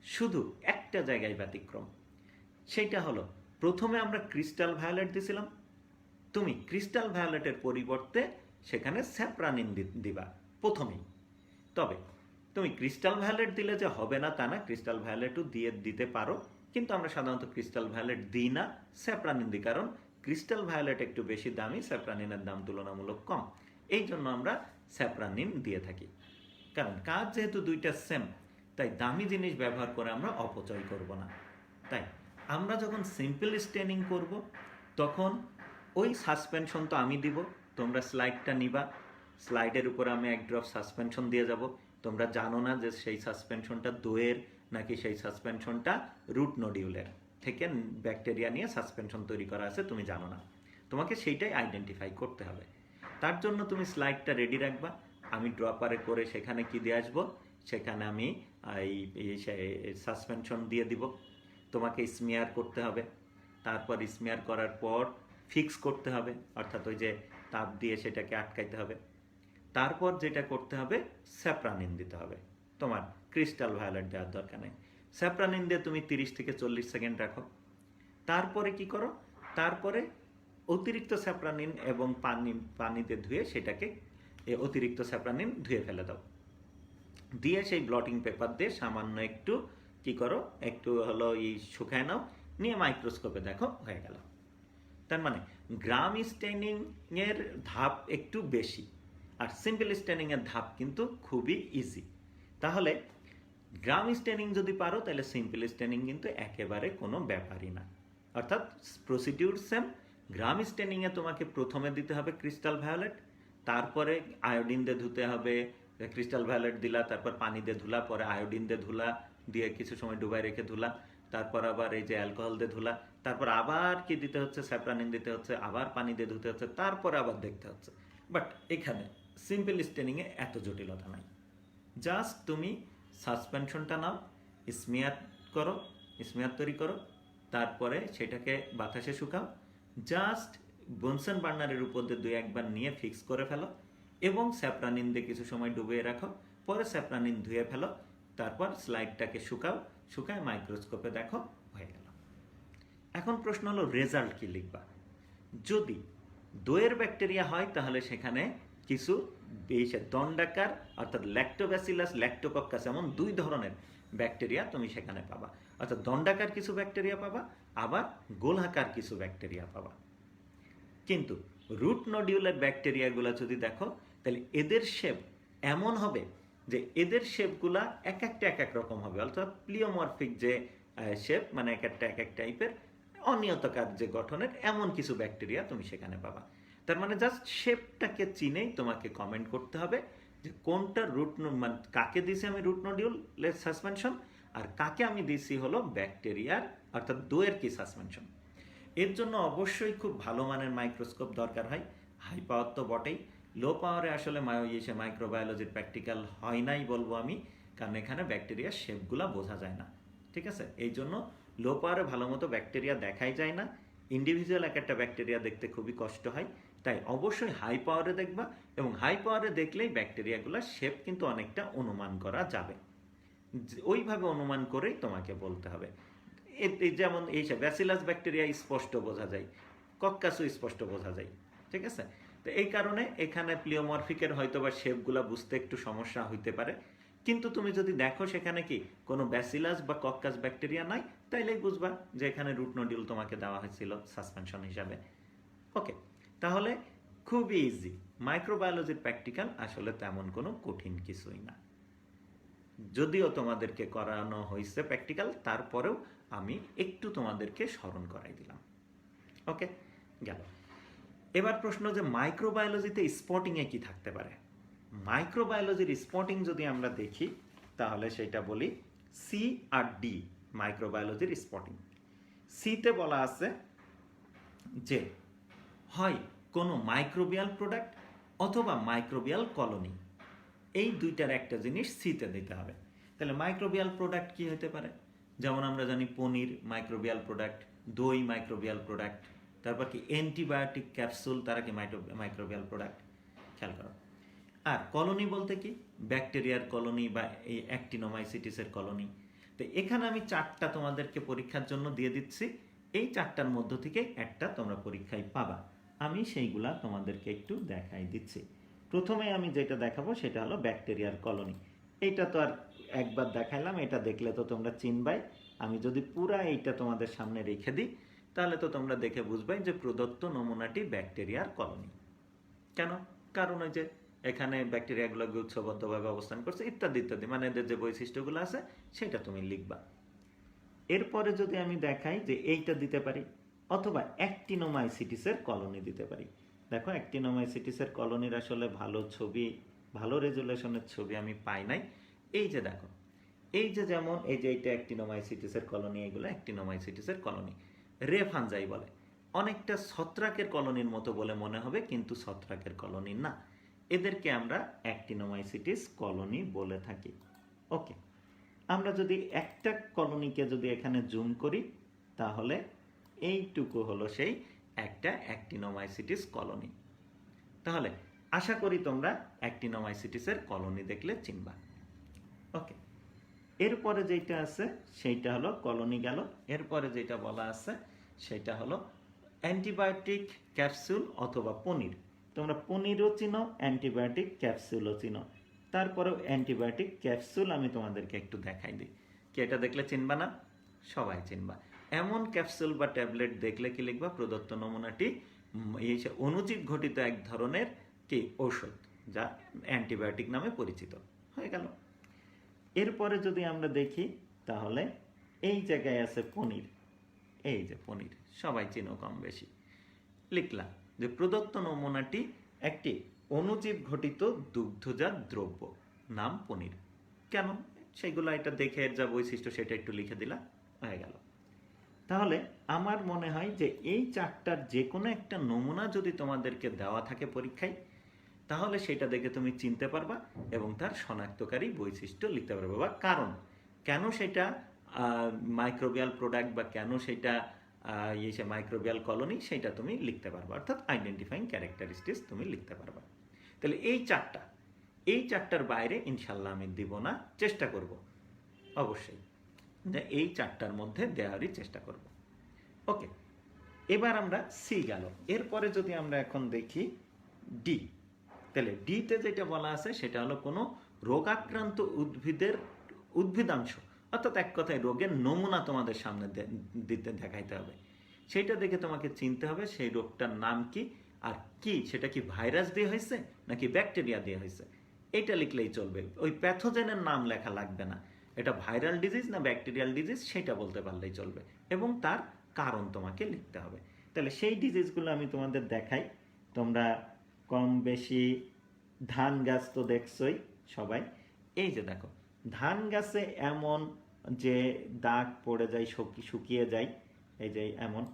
শুধু একটা জায়গায় ব্যতিক্রম। সেইটা হলো, প্রথমে আমরা ক্রিস্টাল ভায়োলেট দিছিলাম, তুমি ক্রিস্টাল ভায়োলেটের পরিবর্তে সেখানে স্যাপ্রানিন দিবা প্রথমেই। তবে তুমি ক্রিস্টাল ভায়োলেট দিলে যে হবে না তা না, ক্রিস্টাল ভায়োলেটও দিতে পারো, কিন্তু আমরা সাধারণত ক্রিস্টাল ভায়োলেট দিই না, স্যাপ্রানিন দিই, কারণ ক্রিস্টাল ভায়োলেট একটু বেশি দামি, স্যাপ্রানিনের দাম তুলনামূলক কম, এই জন্য আমরা স্যাপ্রানিন দিয়ে থাকি। কারণ কাজ যেহেতু দুইটা সেম, তাই দামি জিনিস ব্যবহার করে আমরা অপচয় করব না। তাই আমরা যখন সিম্পল স্টেনিং করব তখন ওই সাসপেনশন তো আমি দিব, তোমরা স্লাইডটা নিবা, স্লাইডের উপর আমি এক ড্রপ সাসপেনশন দিয়ে যাব। তোমরা জানো না যে সেই সাসপেনশনটা দইয়ের নাকি সেই সাসপেনশনটা রুট নডিউলের থেকে ব্যাকটেরিয়া নিয়ে সাসপেনশন তৈরি করা আছে, তুমি জানো না। তোমাকে সেইটাই আইডেন্টিফাই করতে হবে। তার জন্য তুমি স্লাইডটা রেডি রাখবা, আমি ড্রপারে করে সেখানে কি দিয়ে আসবো, সেখানে আমি এই সাসপেনশন দিয়ে দিব। তোমাকে স্মিয়ার করতে হবে, তারপর স্মিয়ার করার পর ফিক্স করতে হবে, অর্থাৎ ওই যে তাপ দিয়ে সেটাকে আটকাইতে হবে। তারপর যেটা করতে হবে, স্যাপ্রানিন দিতে হবে। তোমার ক্রিস্টাল ভায়োলেট দেওয়ার দরকার নেই, স্যাপ্রানিন দিয়ে তুমি 30 থেকে 40 সেকেন্ড রাখো। তারপরে কি করো, তারপরে অতিরিক্ত স্যাপ্রানিন এবং পানিতে ধুয়ে সেটাকে অতিরিক্ত স্যাপ্রানিন ধুয়ে ফেলে দাও। দিয়ে সেই ব্লটিং পেপার দিয়ে সামান্য একটু কি করো, একটু হলো শুকায় নাও, নিয়ে মাইক্রোস্কোপে দেখো, হয়ে গেল। তার মানে গ্রাম স্টেনিং এর ধাপ একটু বেশি, আর সিম্পল স্টেনিং এর ধাপ কিন্তু খুবই ইজি। তাহলে গ্রাম স্টেনিং যদি পারো, তাহলে সিম্পল স্টেনিং কিন্তু একেবারে কোনো ব্যাপারই না, অর্থাৎ প্রসিডিউর সেম। গ্রাম স্টেনিং এ তোমাকে প্রথমে দিতে হবে ক্রিস্টাল ভায়োলেট, তারপরে আয়োডিন দিয়ে ধুতে হবে। ক্রিস্টাল ভায়োলেট দিলা, তারপর পানি দিয়ে ধুলা, পরে আয়োডিন দিয়ে ধুলা, দিয়ে কিছু সময় ডুবাই রেখে ধুলা, তারপর আবার এই যে অ্যালকোহল দিয়ে ধুলা, তারপর আবার কি দিতে হচ্ছে, স্যাপ্রানিন দিতে হচ্ছে, আবার পানি দিয়ে ধুতে হচ্ছে, তারপরে আবার দেখতে হচ্ছে। বাট এখানে সিম্পল স্টেনিং এ এত জটিলতা নাই। জাস্ট তুমি সাসপেনশনটা নাও, স্মিয়ার করো, স্মিয়ার তৈরি করো, তারপরে সেটাকে বাতাসে শুকাও, জাস্ট বনসন বার্নারের উপর দিয়ে 2-1 বার নিয়ে ফিক্স করে ফেলো, এবং স্যাপ্রানিন দিয়ে কিছু সময় ডুবিয়ে রাখো, পরে স্যাপ্রানিন ধুয়ে ফেলো, তারপর স্লাইডটাকে শুকায় মাইক্রোস্কোপে দেখো, হয়ে গেল। এখন প্রশ্ন হলো রেজাল্ট কি লিখবা। যদি দইয়ের ব্যাকটেরিয়া হয় তাহলে সেখানে কিছু দণ্ডাকার অর্থাৎ ল্যাক্টোব্যাসিলাস, ল্যাক্টোকক্কাস, এমন 2 ধরনের ব্যাকটেরিয়া তুমি সেখানে পাবা। অর্থাৎ দণ্ডাকার কিছু ব্যাকটেরিয়া পাবা, আবার গোলাকার কিছু ব্যাকটেরিয়া পাবা। কিন্তু রুট নডিউলার ব্যাকটেরিয়াগুলো যদি দেখো, তাহলে এদের শেপ এমন হবে যে এদের শেপগুলা এক এক রকম হবে, অর্থাৎ প্লিওমরফিক যে শেপ, মানে এক টাইপের অনিয়তাকার যে গঠনের, এমন কিছু ব্যাকটেরিয়া তুমি সেখানে পাবা। তার মানে জাস্ট শেপটাকে চিনেই তোমাকে কমেন্ট করতে হবে যে কোনটা মানে কাকে দিছি আমি রুট নডিউলের সাসপেনশন, আর কাকে আমি দিছি হলো ব্যাকটেরিয়ার অর্থাৎ দইয়ের কি সাসপেনশন। এর জন্য অবশ্যই খুব ভালো মানের মাইক্রোস্কোপ দরকার হয়, হাই পাওয়ার তো বটেই। লো পাওয়ারে আসলে মাইক্রোবায়োলজির প্র্যাকটিক্যাল হয় নাই বলবো আমি, কারণ এখানে ব্যাকটেরিয়ার শেপগুলা বোঝা যায় না, ঠিক আছে। এই জন্য লো পাওয়ারে ভালো মতো ব্যাকটেরিয়া দেখাই যায় না, ইন্ডিভিজুয়াল একটা ব্যাকটেরিয়া দেখতে খুবই কষ্ট হয়। তাই অবশ্যই হাই পাওয়ারে দেখবা, এবং হাই পাওয়ারে দেখলেই ব্যাকটেরিয়াগুলোর শেপ কিন্তু অনেকটা অনুমান করা যাবে। ওইভাবে অনুমান করেই তোমাকে বলতে হবে। যেমন এই ব্যাসিলাস ব্যাকটেরিয়া স্পষ্ট বোঝা যায়, কক্কাসও স্পষ্ট বোঝা যায়, ঠিক আছে। তো এই কারণে এখানে প্লিওমরফিকের হয়তো বা শেপগুলা বুঝতে একটু সমস্যা হইতে পারে, কিন্তু তুমি যদি দেখো সেখানে কি কোনো ব্যাসিলাস বা কক্কাস ব্যাকটেরিয়া নাই, তাইলেই বুঝবা যে এখানে রুট নডিউল তোমাকে দেওয়া হয়েছিল সাসপেনশন হিসাবে। ওকে, তাহলে খুবই ইজি। মাইক্রোবায়োলজির প্র্যাকটিক্যাল আসলে তেমন কোনো কঠিন কিছুই না, যদিও তোমাদেরকে করানো হয়েছে প্র্যাকটিক্যাল, তারপরেও আমি একটু তোমাদেরকে স্মরণ করাই দিলাম। ওকে, গেল। এবার প্রশ্ন যে মাইক্রোবায়োলজিতে স্পটিংয়ে কি থাকতে পারে। মাইক্রোবায়োলজির স্পটিং যদি আমরা দেখি, তাহলে সেটা বলি সি আর ডি। মাইক্রোবায়োলজির স্পটিং সিতে বলা আছে যে হয় কোনো মাইক্রোবিয়াল প্রোডাক্ট অথবা মাইক্রোবিয়াল কলোনি, এই দুইটার একটা জিনিস সিতে দিতে হবে। তাহলে মাইক্রোবিয়াল প্রোডাক্ট কি হতে পারে, যেমন আমরা জানি পনির মাইক্রোবিয়াল প্রোডাক্ট, দই মাইক্রোবিয়াল প্রোডাক্ট, তারপর কি অ্যান্টিবায়োটিক ক্যাপসুল, তারা কি মাইক্রোবিয়াল প্রোডাক্ট, খেয়াল করো। আর কলোনি বলতে কি, ব্যাকটেরিয়ার কলোনি বা এই অ্যাক্টিনোমাইসিটিসের কলোনি। তো এখানে আমি 4টা তোমাদেরকে পরীক্ষার জন্য দিয়ে দিচ্ছি, এই 4টার মধ্য থেকে একটা তোমরা পরীক্ষায় পাবা। আমি সেইগুলা তোমাদেরকে একটু দেখাই দিচ্ছি। প্রথমে আমি যেটা দেখাবো সেটা হলো ব্যাকটেরিয়ার কলোনি। এইটা তো আর একবার দেখাইলাম, এটা দেখলে তো তোমরা চিনবাই। আমি যদি পুরা এইটা তোমাদের সামনে রেখে দিই তাহলে তো তোমরা দেখে বুঝবাই যে প্রদত্ত নমুনাটি ব্যাকটেরিয়ার কলোনি। কেন? কারণ ওই যে এখানে ব্যাকটেরিয়াগুলো গুচ্ছবদ্ধভাবে অবস্থান করছে ইত্যাদি ইত্যাদি, মানে এদের যে বৈশিষ্ট্যগুলো আছে সেটা তুমি লিখবা। এরপরে যদি আমি দেখাই যে এইটা দিতে পারি, অথবা অ্যাক্টিনোমাইসিটিসের কলোনি দিতে পারি। দেখো অ্যাক্টিনোমাইসিটিসের কলোনির আসলে ভালো ছবি, ভালো রেজুলেশনের ছবি আমি পাই নাই। এই যে দেখো, এই যে যেমন এই যে এইটা অ্যাক্টিনোমাইসিটিসের কলোনি, এগুলো অ্যাক্টিনোমাইসিটিসের কলোনি। রে ফানজাই বলে, অনেকটা ছত্রাকের কলোনির মতো বলে মনে হবে, কিন্তু ছত্রাকের কলোনি না। এদেরকে আমরা অ্যাক্টিনোমাইসিটিস কলোনি বলে থাকি। ওকে, আমরা যদি একটা কলোনিকে যদি এখানে জুম করি তাহলে এইটুকু হলো সেই একটা অ্যাক্টিনোমাইসিটিস কলোনি। তাহলে আশা করি তোমরা অ্যাক্টিনোমাইসিটিসের কলোনি দেখলে চিনবা। ওকে, এরপরে যেটা আছে সেইটা হলো কলোনি গেল। এরপরে যেটা বলা আছে সেটা হলো অ্যান্টিবায়োটিক ক্যাপসুল অথবা পনির। তোমরা পনিরও চিনো, অ্যান্টিবায়োটিক ক্যাপসুলও চিনো। তারপরেও অ্যান্টিবায়োটিক ক্যাপসুল আমি তোমাদেরকে একটু দেখাই দিই। কি এটা দেখলে চিনবা না? সবাই চিনবা। এমন ক্যাপসুল বা ট্যাবলেট দেখলে কি লিখবা? প্রদত্ত নমুনাটি এই অণুজীব ঘটিত এক ধরনের কি ঔষধ, যা অ্যান্টিবায়োটিক নামে পরিচিত। হয়ে গেল। এরপরে যদি আমরা দেখি তাহলে এই জায়গায় আছে পনির। এই যে পনির, সবাই চিনো কম বেশি। লিখলাম যে প্রদত্ত নমুনাটি একটি অণুজীব ঘটিত দুগ্ধজাত দ্রব্য, নাম পনির। কেন? সেগুলো এটা দেখে এর যা বৈশিষ্ট্য সেটা একটু লিখে দিলাম, হয়ে গেল। তাহলে আমার মনে হয় যে এই চারটার যে কোনো একটা নমুনা যদি তোমাদেরকে দেওয়া থাকে পরীক্ষায়, তাহলে সেটা দেখে তুমি চিনতে পারবা এবং তার শনাক্তকারী বৈশিষ্ট্য লিখতে পারবা, বা কারণ কেন সেটা মাইক্রোবিয়াল প্রোডাক্ট বা কেন সেটা মাইক্রোবিয়াল কলোনি সেটা তুমি লিখতে পারবা, অর্থাৎ আইডেন্টিফাইং ক্যারেক্টারিস্টিক্স তুমি লিখতে পারবা। তাহলে এই চারটার বাইরে ইনশাল্লাহ আমি দিব না, চেষ্টা করব অবশ্যই যে এই চারটার মধ্যে দেওয়ারই চেষ্টা করব। ওকে, এবার আমরা সি গেল। এরপরে যদি আমরা এখন দেখি ডি, তাহলে ডিতে যেটা বলা আছে সেটা হলো কোনো রোগাক্রান্ত উদ্ভিদাংশ, অর্থাৎ এক কথায় রোগের নমুনা তোমাদের সামনে দিতে দেখাইতে হবে। সেটা দেখে তোমাকে চিনতে হবে সেই রোগটার নাম কি, আর কি সেটা কি ভাইরাস দিয়ে হয়েছে নাকি ব্যাকটেরিয়া দিয়ে হয়েছে, এটা লিখলেই চলবে। ওই প্যাথোজেনের নাম লেখা লাগবে না, এটা ভাইরাল ডিজিজ না ব্যাকটেরিয়াল ডিজিজ সেটা বলতে পারলেই চলবে, এবং তার কারণ তোমাকে লিখতে হবে। তাহলে সেই ডিজিজগুলো আমি তোমাদের দেখাই। তোমরা কম বেশি ধান গাছ তো দেখছই সবাই। এই যে দেখো, ধান গাছে এমন যে দাগ পড়ে যায়, শুকিয়ে যায়, এই যে এমন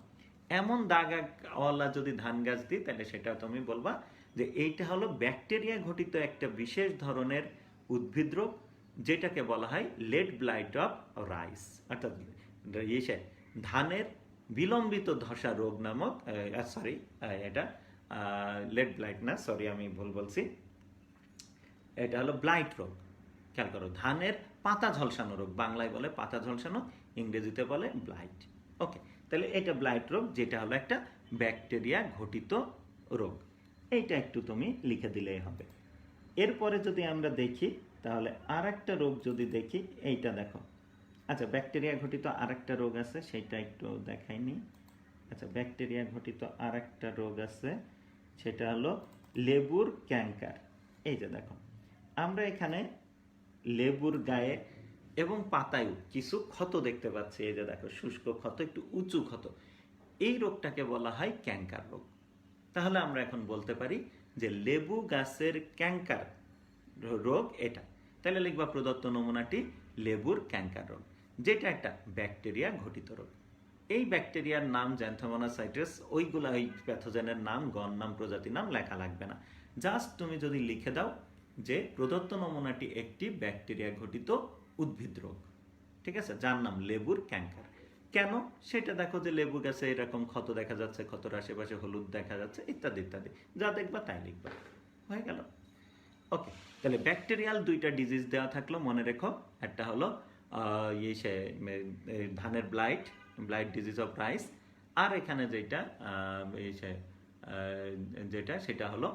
এমন দাগওয়ালা যদি ধান গাছ দিই তাহলে সেটা তুমি বলবা যে এইটা হলো ব্যাকটেরিয়া ঘটিত একটা বিশেষ ধরনের উদ্ভিদ রোগ, যেটাকে বলা হয় লেড ব্লাইট অফ রাইস, অর্থাৎ ধানের বিলম্বিত ধসা রোগ নামক, সরি এটা লেড ব্লাইট না, সরি আমি ভুল বলছি, এটা হলো ব্লাইট রোগ। খেয়াল করো, ধানের পাতা ঝলসানো রোগ, বাংলায় বলে পাতা ঝলসানো, ইংরেজিতে বলে ব্লাইট। ওকে, তাহলে এটা ব্লাইট রোগ, যেটা হলো একটা ব্যাকটেরিয়া ঘটিত রোগ। এইটা একটু তুমি লিখে দিলেই হবে। এরপরে যদি আমরা দেখি তাহলে আর একটা রোগ যদি দেখি, এইটা দেখো। আচ্ছা, ব্যাকটেরিয়া ঘটিত আর একটা রোগ আছে, সেটা একটু দেখাইনি। আচ্ছা, ব্যাকটেরিয়া ঘটিত আর একটা রোগ আছে, সেটা হলো লেবুর ক্যাঙ্কার। এই যে দেখো, আমরা এখানে লেবুর গায়ে এবং পাতায়ও কিছু ক্ষত দেখতে পাচ্ছি। এই যে দেখো, শুষ্ক ক্ষত, একটু উঁচু ক্ষত, এই রোগটাকে বলা হয় ক্যাঙ্কার রোগ। তাহলে আমরা এখন বলতে পারি যে লেবু গাছের ক্যাঙ্কার রোগ এটা। তাহলে লিখবা প্রদত্ত নমুনাটি লেবুর ক্যাঙ্কার রোগ, যেটা একটা ব্যাকটেরিয়া ঘটিত রোগ। এই ব্যাকটেরিয়ার নাম জ্যান্থোমোনাস সাইট্রাস, ওইগুলা ওই প্যাথোজেনের নাম, গণ নাম, প্রজাতি নাম লেখা লাগবে না। জাস্ট তুমি যদি লিখে দাও যে প্রদত্ত নমুনাটি একটি ব্যাকটেরিয়া ঘটিত উদ্ভিদ রোগ, ঠিক আছে, যার নাম লেবুর ক্যাঙ্কার। কেন সেটা দেখো, যে লেবু গাছে এরকম ক্ষত দেখা যাচ্ছে, ক্ষতর আশেপাশে হলুদ দেখা যাচ্ছে, ইত্যাদি ইত্যাদি, যা দেখবা তাই লিখবা, হয়ে গেল। ওকে, তাহলে ব্যাকটেরিয়াল দুইটা ডিজিজ দেওয়া থাকলো, মনে রেখো। একটা হলো ধানের ব্লাইট ডিজিজ অফ রাইস, আর এখানে যেটা যেটা সেটা হলো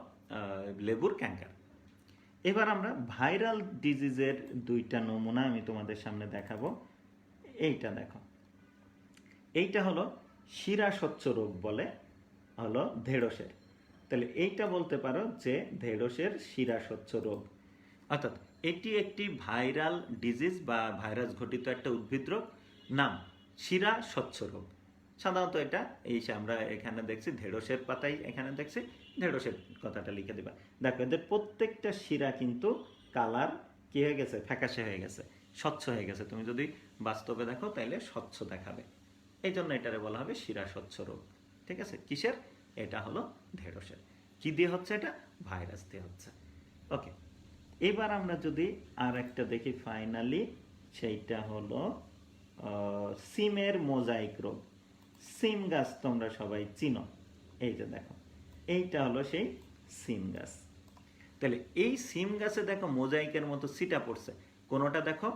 লেবুর ক্যাঙ্কার। এবার আমরা ভাইরাল ডিজিজের দুইটা নমুনা আমি তোমাদের সামনে দেখাবো। এইটা দেখো, এইটা হলো শিরাস্বচ্ছ রোগ বলে হলো ঢেঁড়সের। তাহলে এইটা বলতে পারো যে ঢেঁড়সের শিরাস্বচ্ছ রোগ, অর্থাৎ এটি একটি ভাইরাল ডিজিজ বা ভাইরাস ঘটিত একটা উদ্ভিদ রোগ, নাম শিরাস্বচ্ছ রোগ। সাধারণত এটা এই যে আমরা এখানে দেখছি ঢেঁড়সের পাতায়, এখানে দেখছি ঢেঁড়সের কথাটা লিখে দেবা। দেখো এদের প্রত্যেকটা শিরা কিন্তু কালার কি হয়ে গেছে, ফ্যাকাশে হয়ে গেছে, স্বচ্ছ হয়ে গেছে। তুমি যদি বাস্তবে দেখো তাহলে স্বচ্ছ দেখাবে, এই জন্য এটারে বলা হবে শিরাস্বচ্ছ রোগ। ঠিক আছে, কিসের? এটা হলো ঢেঁড়সের। কি দিয়ে হচ্ছে? এটা ভাইরাস দিয়ে হচ্ছে। ওকে, এবার আমরা যদি আর একটা দেখি ফাইনালি, সেইটা হলো সিমের মোজাইক রোগ। সিম গাছ তোমরা সবাই চিনো, এই যে দেখো এইটা হলো সেই সিম গাছ। তাহলে এই সিম গাছে দেখো মোজাইকের মতো ছিটা পড়ছে, কোনোটা দেখো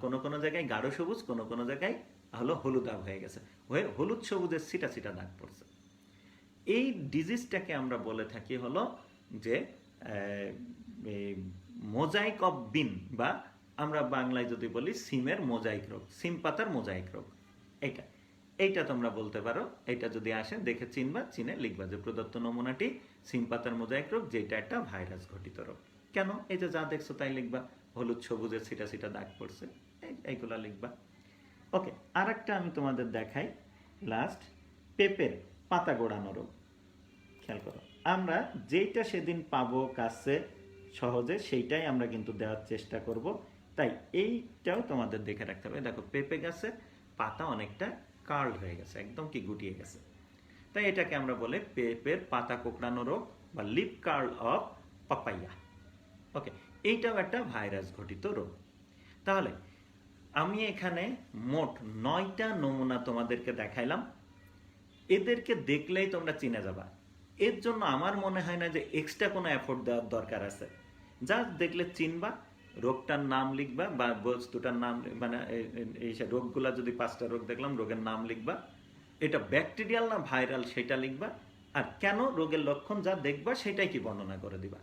কোনো কোনো জায়গায় গাঢ় সবুজ, কোনো কোনো জায়গায় হলো হলুদাভ হয়ে গেছে, হয়ে হলুদ সবুজের ছিটা ছিটা দাগ পড়ছে। এই ডিজিজটাকে আমরা বলে থাকি হলো যে মোজাইক অফ বিন, বা আমরা বাংলায় যদি বলি সিমের মোজাইক রোগ, সিম পাতার মোজাইক রোগ। এইটা তোমরা বলতে পারো। এটা যদি আসে দেখে চিনবা, চিনে লিখবা যে প্রদত্ত নমুনাটি সিম পাতার মোজাইক রোগ, যেটা একটা ভাইরাস ঘটিত রোগ। কেন? এই যে যা দেখছো তাই লিখবা, হলুদ সবুজের ছিটা ছিটা দাগ পড়ছে, এইগুলা লিখবা। ওকে, আর একটা আমি তোমাদের দেখাই লাস্ট, পেঁপের পাতা গোড়ানো রোগ। খেয়াল করো, আমরা যেইটা সেদিন পাবো কাছে সহজে সেইটাই আমরা কিন্তু দেওয়ার চেষ্টা করব। তাই এইটাও তোমাদের দেখে রাখতে হবে। দেখো পেঁপে গাছে পাতা অনেকটা কার্ল হয়ে গেছে, একদম কি গুটিয়ে গেছে, তাই এটাকে আমরা বলে পেঁপের পাতা কোঁকড়ানো রোগ বা লিপ কার্ল অফ পাপাইয়া। ওকে, এইটাও একটা ভাইরাস ঘটিত রোগ। তাহলে আমি এখানে মোট 9টা নমুনা তোমাদেরকে দেখাইলাম। এদেরকে দেখলেই তোমরা চিনে যাবা। এর জন্য আমার মনে হয় না যে এক্সট্রা কোনো এফোর্ট দেওয়ার দরকার আছে। যা দেখলে চিনবা, রোগটার নাম লিখবা বা বস্তুটার নাম, মানে এই রোগগুলা যদি 5টা রোগ দেখলাম, রোগের নাম লিখবা, এটা ব্যাকটেরিয়াল না ভাইরাল সেটা লিখবা, আর কেন রোগের লক্ষণ যা দেখবা সেটাই কি বর্ণনা করে দিবা।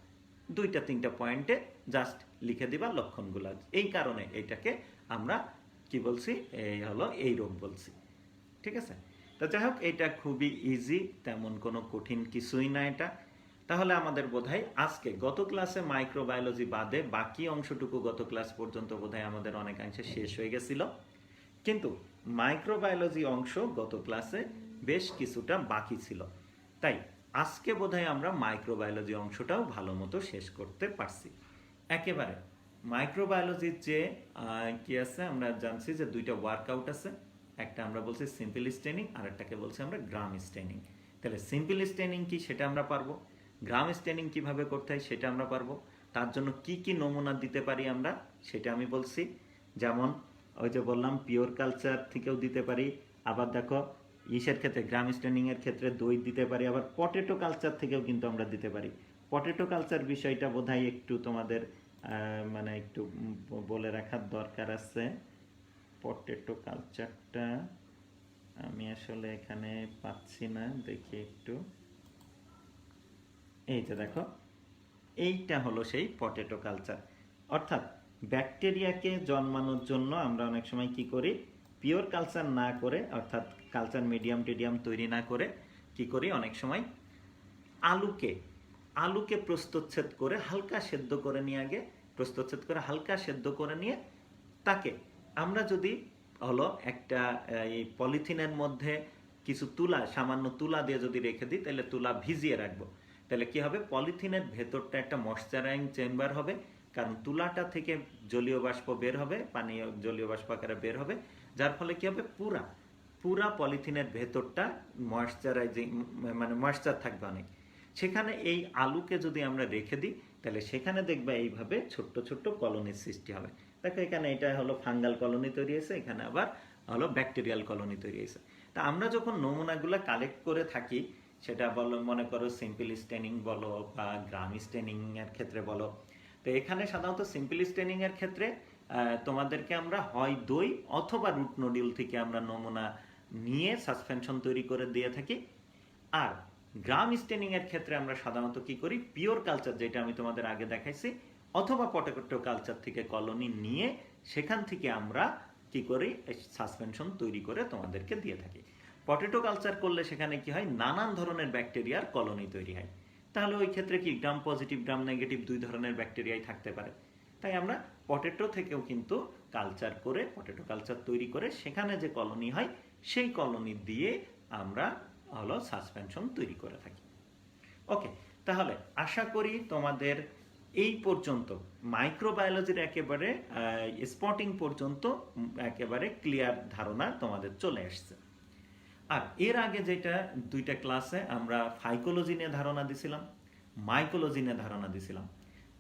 2-3টা পয়েন্টে জাস্ট লিখে দিবা লক্ষণগুলা। এই কারণে এটাকে আমরা কি বলছি, এই হলো এই রোগ বলছি। ঠিক আছে, তো যাই হোক, এটা খুবই ইজি, তেমন কোনো কঠিন কিছুই না এটা। তাহলে আমাদের বোধহয় আজকে গত ক্লাসে মাইক্রোবায়োলজি বাদে বাকি অংশটুকু গত ক্লাস পর্যন্ত বোধহয় আমাদের অনেকাংশে শেষ হয়ে গেছিল, কিন্তু মাইক্রোবায়োলজি অংশ গত ক্লাসে বেশ কিছুটা বাকি ছিল। তাই আজকে বোধহয় আমরা মাইক্রোবায়োলজি অংশটাও ভালো মতো শেষ করতে পারছি একেবারে। মাইক্রোবায়োলজির যে কি আছে, আমরা জানছি যে 2টা ওয়ার্কআউট আছে, একটা আমরা বলছি সিম্পল স্টেনিং, আর একটাকে বলছি আমরা গ্রাম স্টেনিং। তাহলে সিম্পল স্টেনিং কি সেটা আমরা পারবো, গ্রাম স্টেনিং কিভাবে করতে হয় সেটা আমরা পারবো, তার জন্য কি কি নমুনা দিতে পারি আমরা সেটা আমি বলছি। যেমন ওই যে বললাম পিওর কালচার থেকেও দিতে পারি, আবার দেখো ইসের ক্ষেত্রে গ্রাম স্টেনিং এর ক্ষেত্রে দই দিতে পারি, আবার পটেটো কালচার থেকেও কিন্তু আমরা দিতে পারি। পটেটো কালচার বিষয়টা বোধহয় একটু তোমাদের মানে একটু বলে রাখার দরকার আছে। পটেটো কালচারটা আমি আসলে এখানে পাচ্ছি না, দেখি একটু। এই যে দেখো, এইটা হলো সেই পটেটো কালচার। অর্থাৎ ব্যাকটেরিয়াকে জন্মানোর জন্য আমরা অনেক সময় কি করি, পিওর কালচার না করে, অর্থাৎ কালচার মিডিয়াম টিডিয়াম তৈরি না করে কি করি, অনেক সময় আলুকে প্রস্তুচ্ছেদ করে হালকা সেদ্ধ করে নিয়ে, আগে প্রস্তুচ্ছেদ করে হালকা সেদ্ধ করে নিয়ে তাকে আমরা যদি হলো একটা এই পলিথিনের মধ্যে কিছু তুলা, সামান্য তুলা দিয়ে যদি রেখে দিই, তাহলে তুলা ভিজিয়ে রাখবো, তাহলে কি হবে, পলিথিনের ভেতরটা একটা ময়শ্চারাইজিং চেম্বার হবে, কারণ তুলাটা থেকে জলীয় বাষ্প বের হবে, পানীয় জলীয় বাষ্প আকারে বের হবে, যার ফলে কি হবে, পুরা পলিথিনের ভেতরটা ময়শ্চারাইজিং, মানে ময়শ্চার থাকবে অনেক। সেখানে এই আলুকে যদি আমরা রেখে দিই, তাহলে সেখানে দেখবে এইভাবে ছোট্ট ছোট্ট কলোনির সৃষ্টি হবে। দেখো এখানে এটা হলো ফাঙ্গাল কলোনি তৈরি হয়েছে, এখানে আবার হলো ব্যাকটেরিয়াল কলোনি তৈরি হয়েছে। তা আমরা যখন নমুনাগুলো কালেক্ট করে থাকি, সেটা বলো মনে করো সিম্পল স্টেনিং বলো বা গ্রাম স্টেনিং এর ক্ষেত্রে বলো, তো এখানে সাধারণত সিম্পল স্টেনিং এর ক্ষেত্রে তোমাদেরকে আমরা হয় দই অথবা রুট নডিউল থেকে আমরা নমুনা নিয়ে সাসপেনশন তৈরি করে দিয়ে থাকি। আর গ্রাম স্টেনিং এর ক্ষেত্রে আমরা সাধারণত কি করি, পিওর কালচার, যেটা আমি তোমাদের আগে দেখাইছি, অথবা পটেটো কালচার থেকে কলোনি নিয়ে সেখান থেকে আমরা কি করি সাসপেনশন তৈরি করে তোমাদেরকে দিয়ে থাকি। পটেটো কালচার করলে সেখানে কি হয়, নানান ধরনের ব্যাকটেরিয়ার কলোনি তৈরি হয়। তাহলে ওই ক্ষেত্রে কি গ্রাম পজিটিভ গ্রাম নেগেটিভ দুই ধরনের ব্যাকটেরিয়াই থাকতে পারে। তাই আমরা পটেটো থেকেও কিন্তু কালচার করে, পটেটো কালচার তৈরি করে সেখানে যে কলোনি হয় সেই কলোনি দিয়ে আমরা হলো সাসপেনশন তৈরি করে থাকি। ওকে, তাহলে আশা করি তোমাদের এই পর্যন্ত মাইক্রোবায়োলজির একেবারে স্পটিং পর্যন্ত একেবারে ক্লিয়ার ধারণা তোমাদের চলে আসছে। আর এর আগে যেটা দুইটা ক্লাসে আমরা ফাইকোলজি নিয়ে ধারণা দিছিলাম, মাইকোলজি নিয়ে ধারণা দিছিলাম।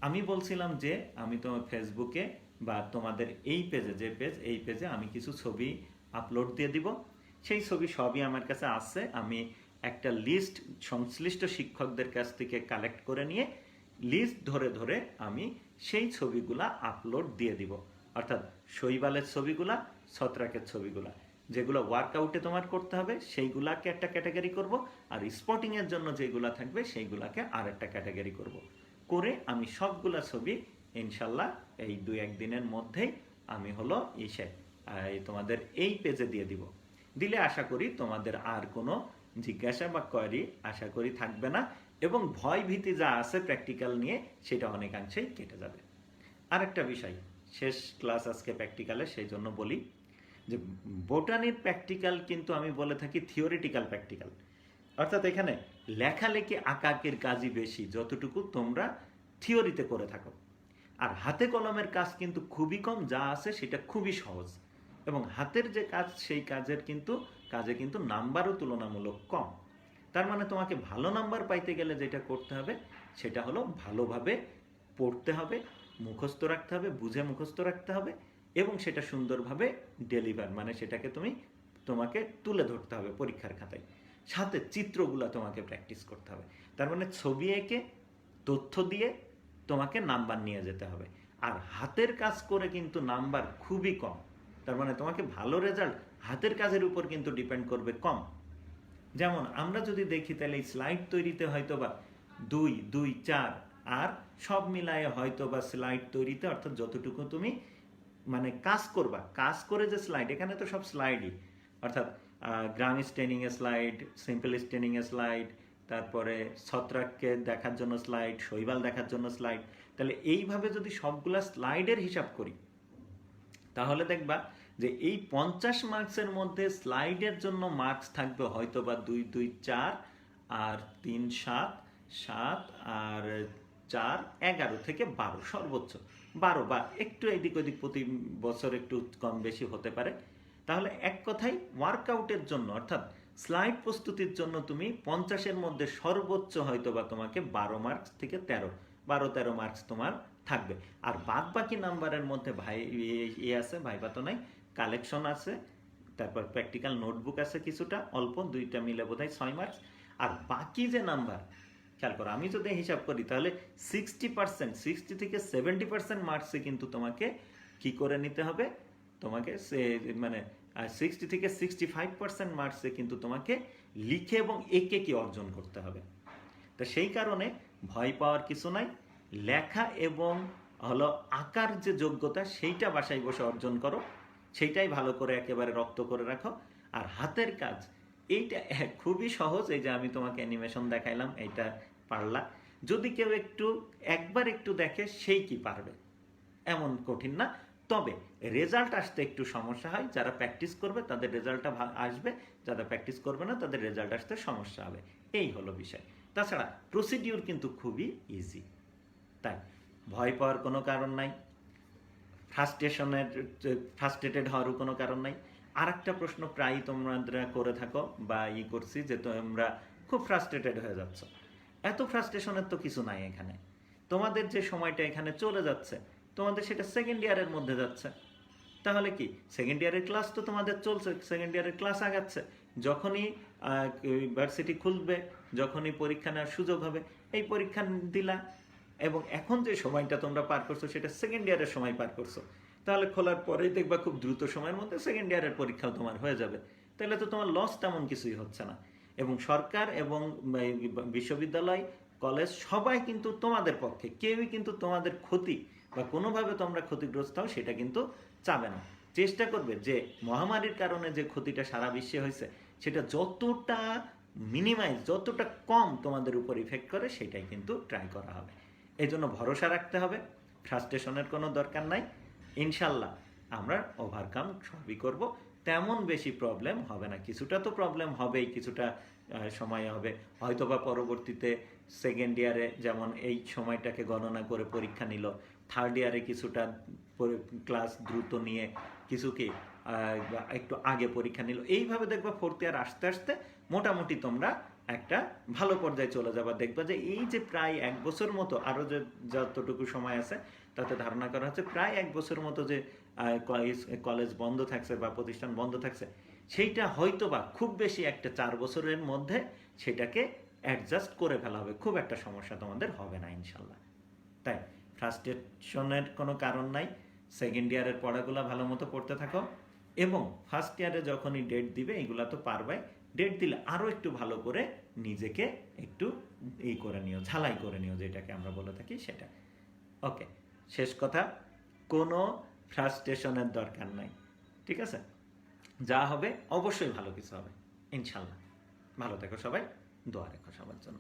আমি বলছিলাম যে আমি তোমার ফেসবুকে বা তোমাদের এই পেজে, যে পেজ, এই পেজে আমি কিছু ছবি আপলোড দিয়ে দিব। সেই ছবি সবই আমার কাছে আছে। আমি একটা লিস্ট সংশ্লিষ্ট শিক্ষকদের কাছ থেকে কালেক্ট করে নিয়ে লিস্ট ধরে ধরে আমি সেই ছবিগুলা আপলোড দিয়ে দিব। অর্থাৎ শৈবালের ছবিগুলা, ছত্রাকের ছবিগুলা, যেগুলো ওয়ার্কআউটে তোমার করতে হবে সেইগুলাকে একটা ক্যাটাগরি করব, আর স্পটিংয়ের জন্য যেগুলা থাকবে সেইগুলাকে আর একটা ক্যাটাগরি করব। করে আমি সবগুলা ছবি ইনশাল্লাহ এই 2-1 দিনের মধ্যেই আমি হলো তোমাদের এই পেজে দিয়ে দিব। দিলে আশা করি তোমাদের আর কোনো জিজ্ঞাসা বা কোয়েরি আশা করি থাকবে না, এবং ভয় ভীতি যা আছে প্র্যাকটিক্যাল নিয়ে সেটা অনেকাংশেই কেটে যাবে। আরেকটা বিষয়, শেষ ক্লাস আজকে প্র্যাকটিক্যালে, সেই জন্য বলি যে বোটানির প্র্যাকটিক্যাল কিন্তু আমি বলে থাকি থিওরিটিক্যাল প্র্যাকটিক্যাল। অর্থাৎ এখানে লেখালেখি আঁকাআঁকির কাজই বেশি, যতটুকু তোমরা থিওরিতে করে থাকো। আর হাতে কলমের কাজ কিন্তু খুবই কম, যা আছে সেটা খুবই সহজ। এবং হাতের যে কাজ সেই কাজে কিন্তু নাম্বারও তুলনামূলক কম। তার মানে তোমাকে ভালো নাম্বার পাইতে গেলে যেটা করতে হবে সেটা হলো ভালোভাবে পড়তে হবে, মুখস্থ রাখতে হবে, বুঝে মুখস্থ রাখতে হবে, এবং সেটা সুন্দরভাবে ডেলিভার, মানে সেটাকে তোমাকে তুলে ধরতে হবে পরীক্ষার খাতায়। সাথে চিত্রগুলো তোমাকে প্র্যাকটিস করতে হবে। তার মানে ছবি এঁকে তথ্য দিয়ে তোমাকে নাম্বার নিয়ে যেতে হবে। আর হাতের কাজ করে কিন্তু নাম্বার খুবই কম। তার মানে তোমাকে ভালো রেজাল্ট হাতের কাজের উপর কিন্তু ডিপেন্ড করবে কম। যেমন আমরা যদি দেখি তাহলে এই স্লাইড তৈরিতে হয়তো বা 2, 2, 4, আর সব মিলায়ে হয়তো বা স্লাইড তৈরিতে, অর্থাৎ যতটুকু তুমি মানে কাজ করবা, কাজ করে যে স্লাইড, এখানে তো সব স্লাইডই, অর্থাৎ গ্রাম straining A slide, simple straining A slide, তারপরে ছত্রাককে দেখার জন্য স্লাইড, শৈবাল দেখার জন্য স্লাইড। তাহলে এইভাবে যদি সবগুলা স্লাইডের হিসাব করি তাহলে দেখবা যে এই 50 মার্কসের মধ্যে স্লাইডের জন্য মার্কস থাকবে হয়তো বা 2, 2, 4 আর 3, 7, 7 আর 4, 11 থেকে 12, সর্বোচ্চ 12 বা একটু এদিক ওদিক প্রতি বছর একটু কম বেশি হতে পারে। তাহলে এক কথায় ওয়ার্কআউটের জন্য, অর্থাৎ স্লাইড প্রস্তুতির জন্য তুমি 50-এর মধ্যে সর্বোচ্চ হয়তো বা তোমাকে 12 মার্কস থেকে 12-13 মার্কস তোমার থাকবে। আর বাদ বাকি নাম্বারের মধ্যে আছে, ভাইবা তো নাই, কালেকশন আছে, তারপর প্র্যাকটিক্যাল নোটবুক আছে কিছুটা অল্প, 2টা মিলে বোধহয় 6 মার্কস। আর বাকি যে নাম্বার, খেয়াল করো, আমি যদি হিসাব করি তাহলে 60%, 60 থেকে 70% মার্কসে কিন্তু তোমাকে কি করে নিতে হবে, তোমাকে মানে 60 থেকে 65% মার্কসে কিন্তু তোমাকে লিখে এবং এঁকে কি অর্জন করতে হবে। তো সেই কারণে ভয় পাওয়ার কিছু নাই। লেখা এবং হলো আঁকার যে যোগ্যতা সেইটা বাসায় বসে অর্জন করো, সেইটাই ভালো করে একেবারে রপ্ত করে রাখো। আর হাতের কাজ এইটা খুবই সহজ। এই যে আমি তোমাকে অ্যানিমেশন দেখাইলাম, এইটা পারলা। যদি কেউ একবার একটু দেখে সেই কি পারবে, এমন কঠিন না। তবে রেজাল্ট আসতে একটু সমস্যা হয়। যারা প্র্যাকটিস করবে তাদের রেজাল্টটা আসবে, যারা প্র্যাকটিস করবে না তাদের রেজাল্ট আসতে সমস্যা হবে। এই হলো বিষয়। তাছাড়া প্রসিডিউর কিন্তু খুবই ইজি, তাই ভয় পাওয়ার কোনো কারণ নাই, ফ্রাস্ট্রেটেড হওয়ারও কোনো কারণ নাই। আর একটা প্রশ্ন প্রায়ই তোমরা করে থাকো বা করছি যে তোমরা খুব ফ্রাস্ট্রেটেড হয়ে যাচ্ছ। এত ফ্রাস্ট্রেশনের তো কিছু নাই এখানে। তোমাদের যে সময়টা এখানে চলে যাচ্ছে, তোমাদের সেটা সেকেন্ড ইয়ারের মধ্যে যাচ্ছে। তাহলে কি সেকেন্ড ইয়ারের ক্লাস তো তোমাদের চলছে, সেকেন্ড ইয়ারের ক্লাস আগাচ্ছে। যখনই ইউনিভার্সিটি খুলবে, যখনই পরীক্ষা নেওয়ার সুযোগ হবে, এই পরীক্ষা দিলা, এবং এখন যে সময়টা তোমরা পার করছো সেটা সেকেন্ড ইয়ারের সময় পার করছো। তাহলে খোলার পরেই দেখবা খুব দ্রুত সময়ের মধ্যে সেকেন্ড ইয়ারের পরীক্ষাও তোমার হয়ে যাবে। তাহলে তো তোমার লস তেমন কিছুই হচ্ছে না। এবং সরকার এবং বিশ্ববিদ্যালয় কলেজ সবাই কিন্তু তোমাদের পক্ষে, কেউই কিন্তু তোমাদের ক্ষতি বা কোনোভাবে তোমরা ক্ষতিগ্রস্ত হও সেটা কিন্তু চাবে না। চেষ্টা করবে যে মহামারীর কারণে যে ক্ষতিটা সারা বিশ্বে হয়েছে সেটা যতটা মিনিমাইজ, যতটা কম তোমাদের উপর ইফেক্ট করে সেটাই কিন্তু ট্রাই করা হবে। এই জন্য ভরসা রাখতে হবে, ফ্রাস্ট্রেশনের কোনো দরকার নাই। ইনশাল্লাহ আমরা ওভারকাম সবই করব, তেমন বেশি প্রবলেম হবে না। কিছুটা তো প্রবলেম হবেই, কিছুটা সময় হবে, হয়তোবা পরবর্তীতে সেকেন্ড ইয়ারে যেমন এই সময়টাকে গণনা করে পরীক্ষা নিল, থার্ড ইয়ারে কিছুটা ক্লাস দ্রুত নিয়ে কিছু কি একটু আগে পরীক্ষা নিল, এইভাবে দেখবা ফোর্থ ইয়ার আসতে আসতে মোটামুটি তোমরা একটা ভালো পর্যায়ে চলে যাবা। দেখবা যে এই যে প্রায় 1 বছর মতো, আরও যে যতটুকু সময় আছে তাতে ধারণা করা হচ্ছে প্রায় 1 বছর মতো যে কলেজ বন্ধ থাকছে বা প্রতিষ্ঠান বন্ধ থাকছে, সেইটা হয়তো বা খুব বেশি একটা 4 বছরের মধ্যে সেটাকে অ্যাডজাস্ট করে ফেলা হবে, খুব একটা সমস্যা তোমাদের হবে না ইনশাল্লাহ। তাই ফ্রাস্ট্রেশনের কোনো কারণ নাই। সেকেন্ড ইয়ারের পড়াগুলো ভালো মতো পড়তে থাকো, এবং ফার্স্ট ইয়ারে যখনই ডেট দিবে এগুলা তো পারবাই, ডেট দিলে আরও একটু ভালো করে নিজেকে একটু এই করে নিও, ঝালাই করে নিও, যেটাকে আমরা বলে থাকি সেটা। ওকে, শেষ কথা, কোনো ফ্রাস্ট্রেশনের দরকার নাই, ঠিক আছে? যা হবে অবশ্যই ভালো কিছু হবে ইনশাল্লাহ। ভালো থেকো সবাই, দোয়া রেখো সবার জন্য।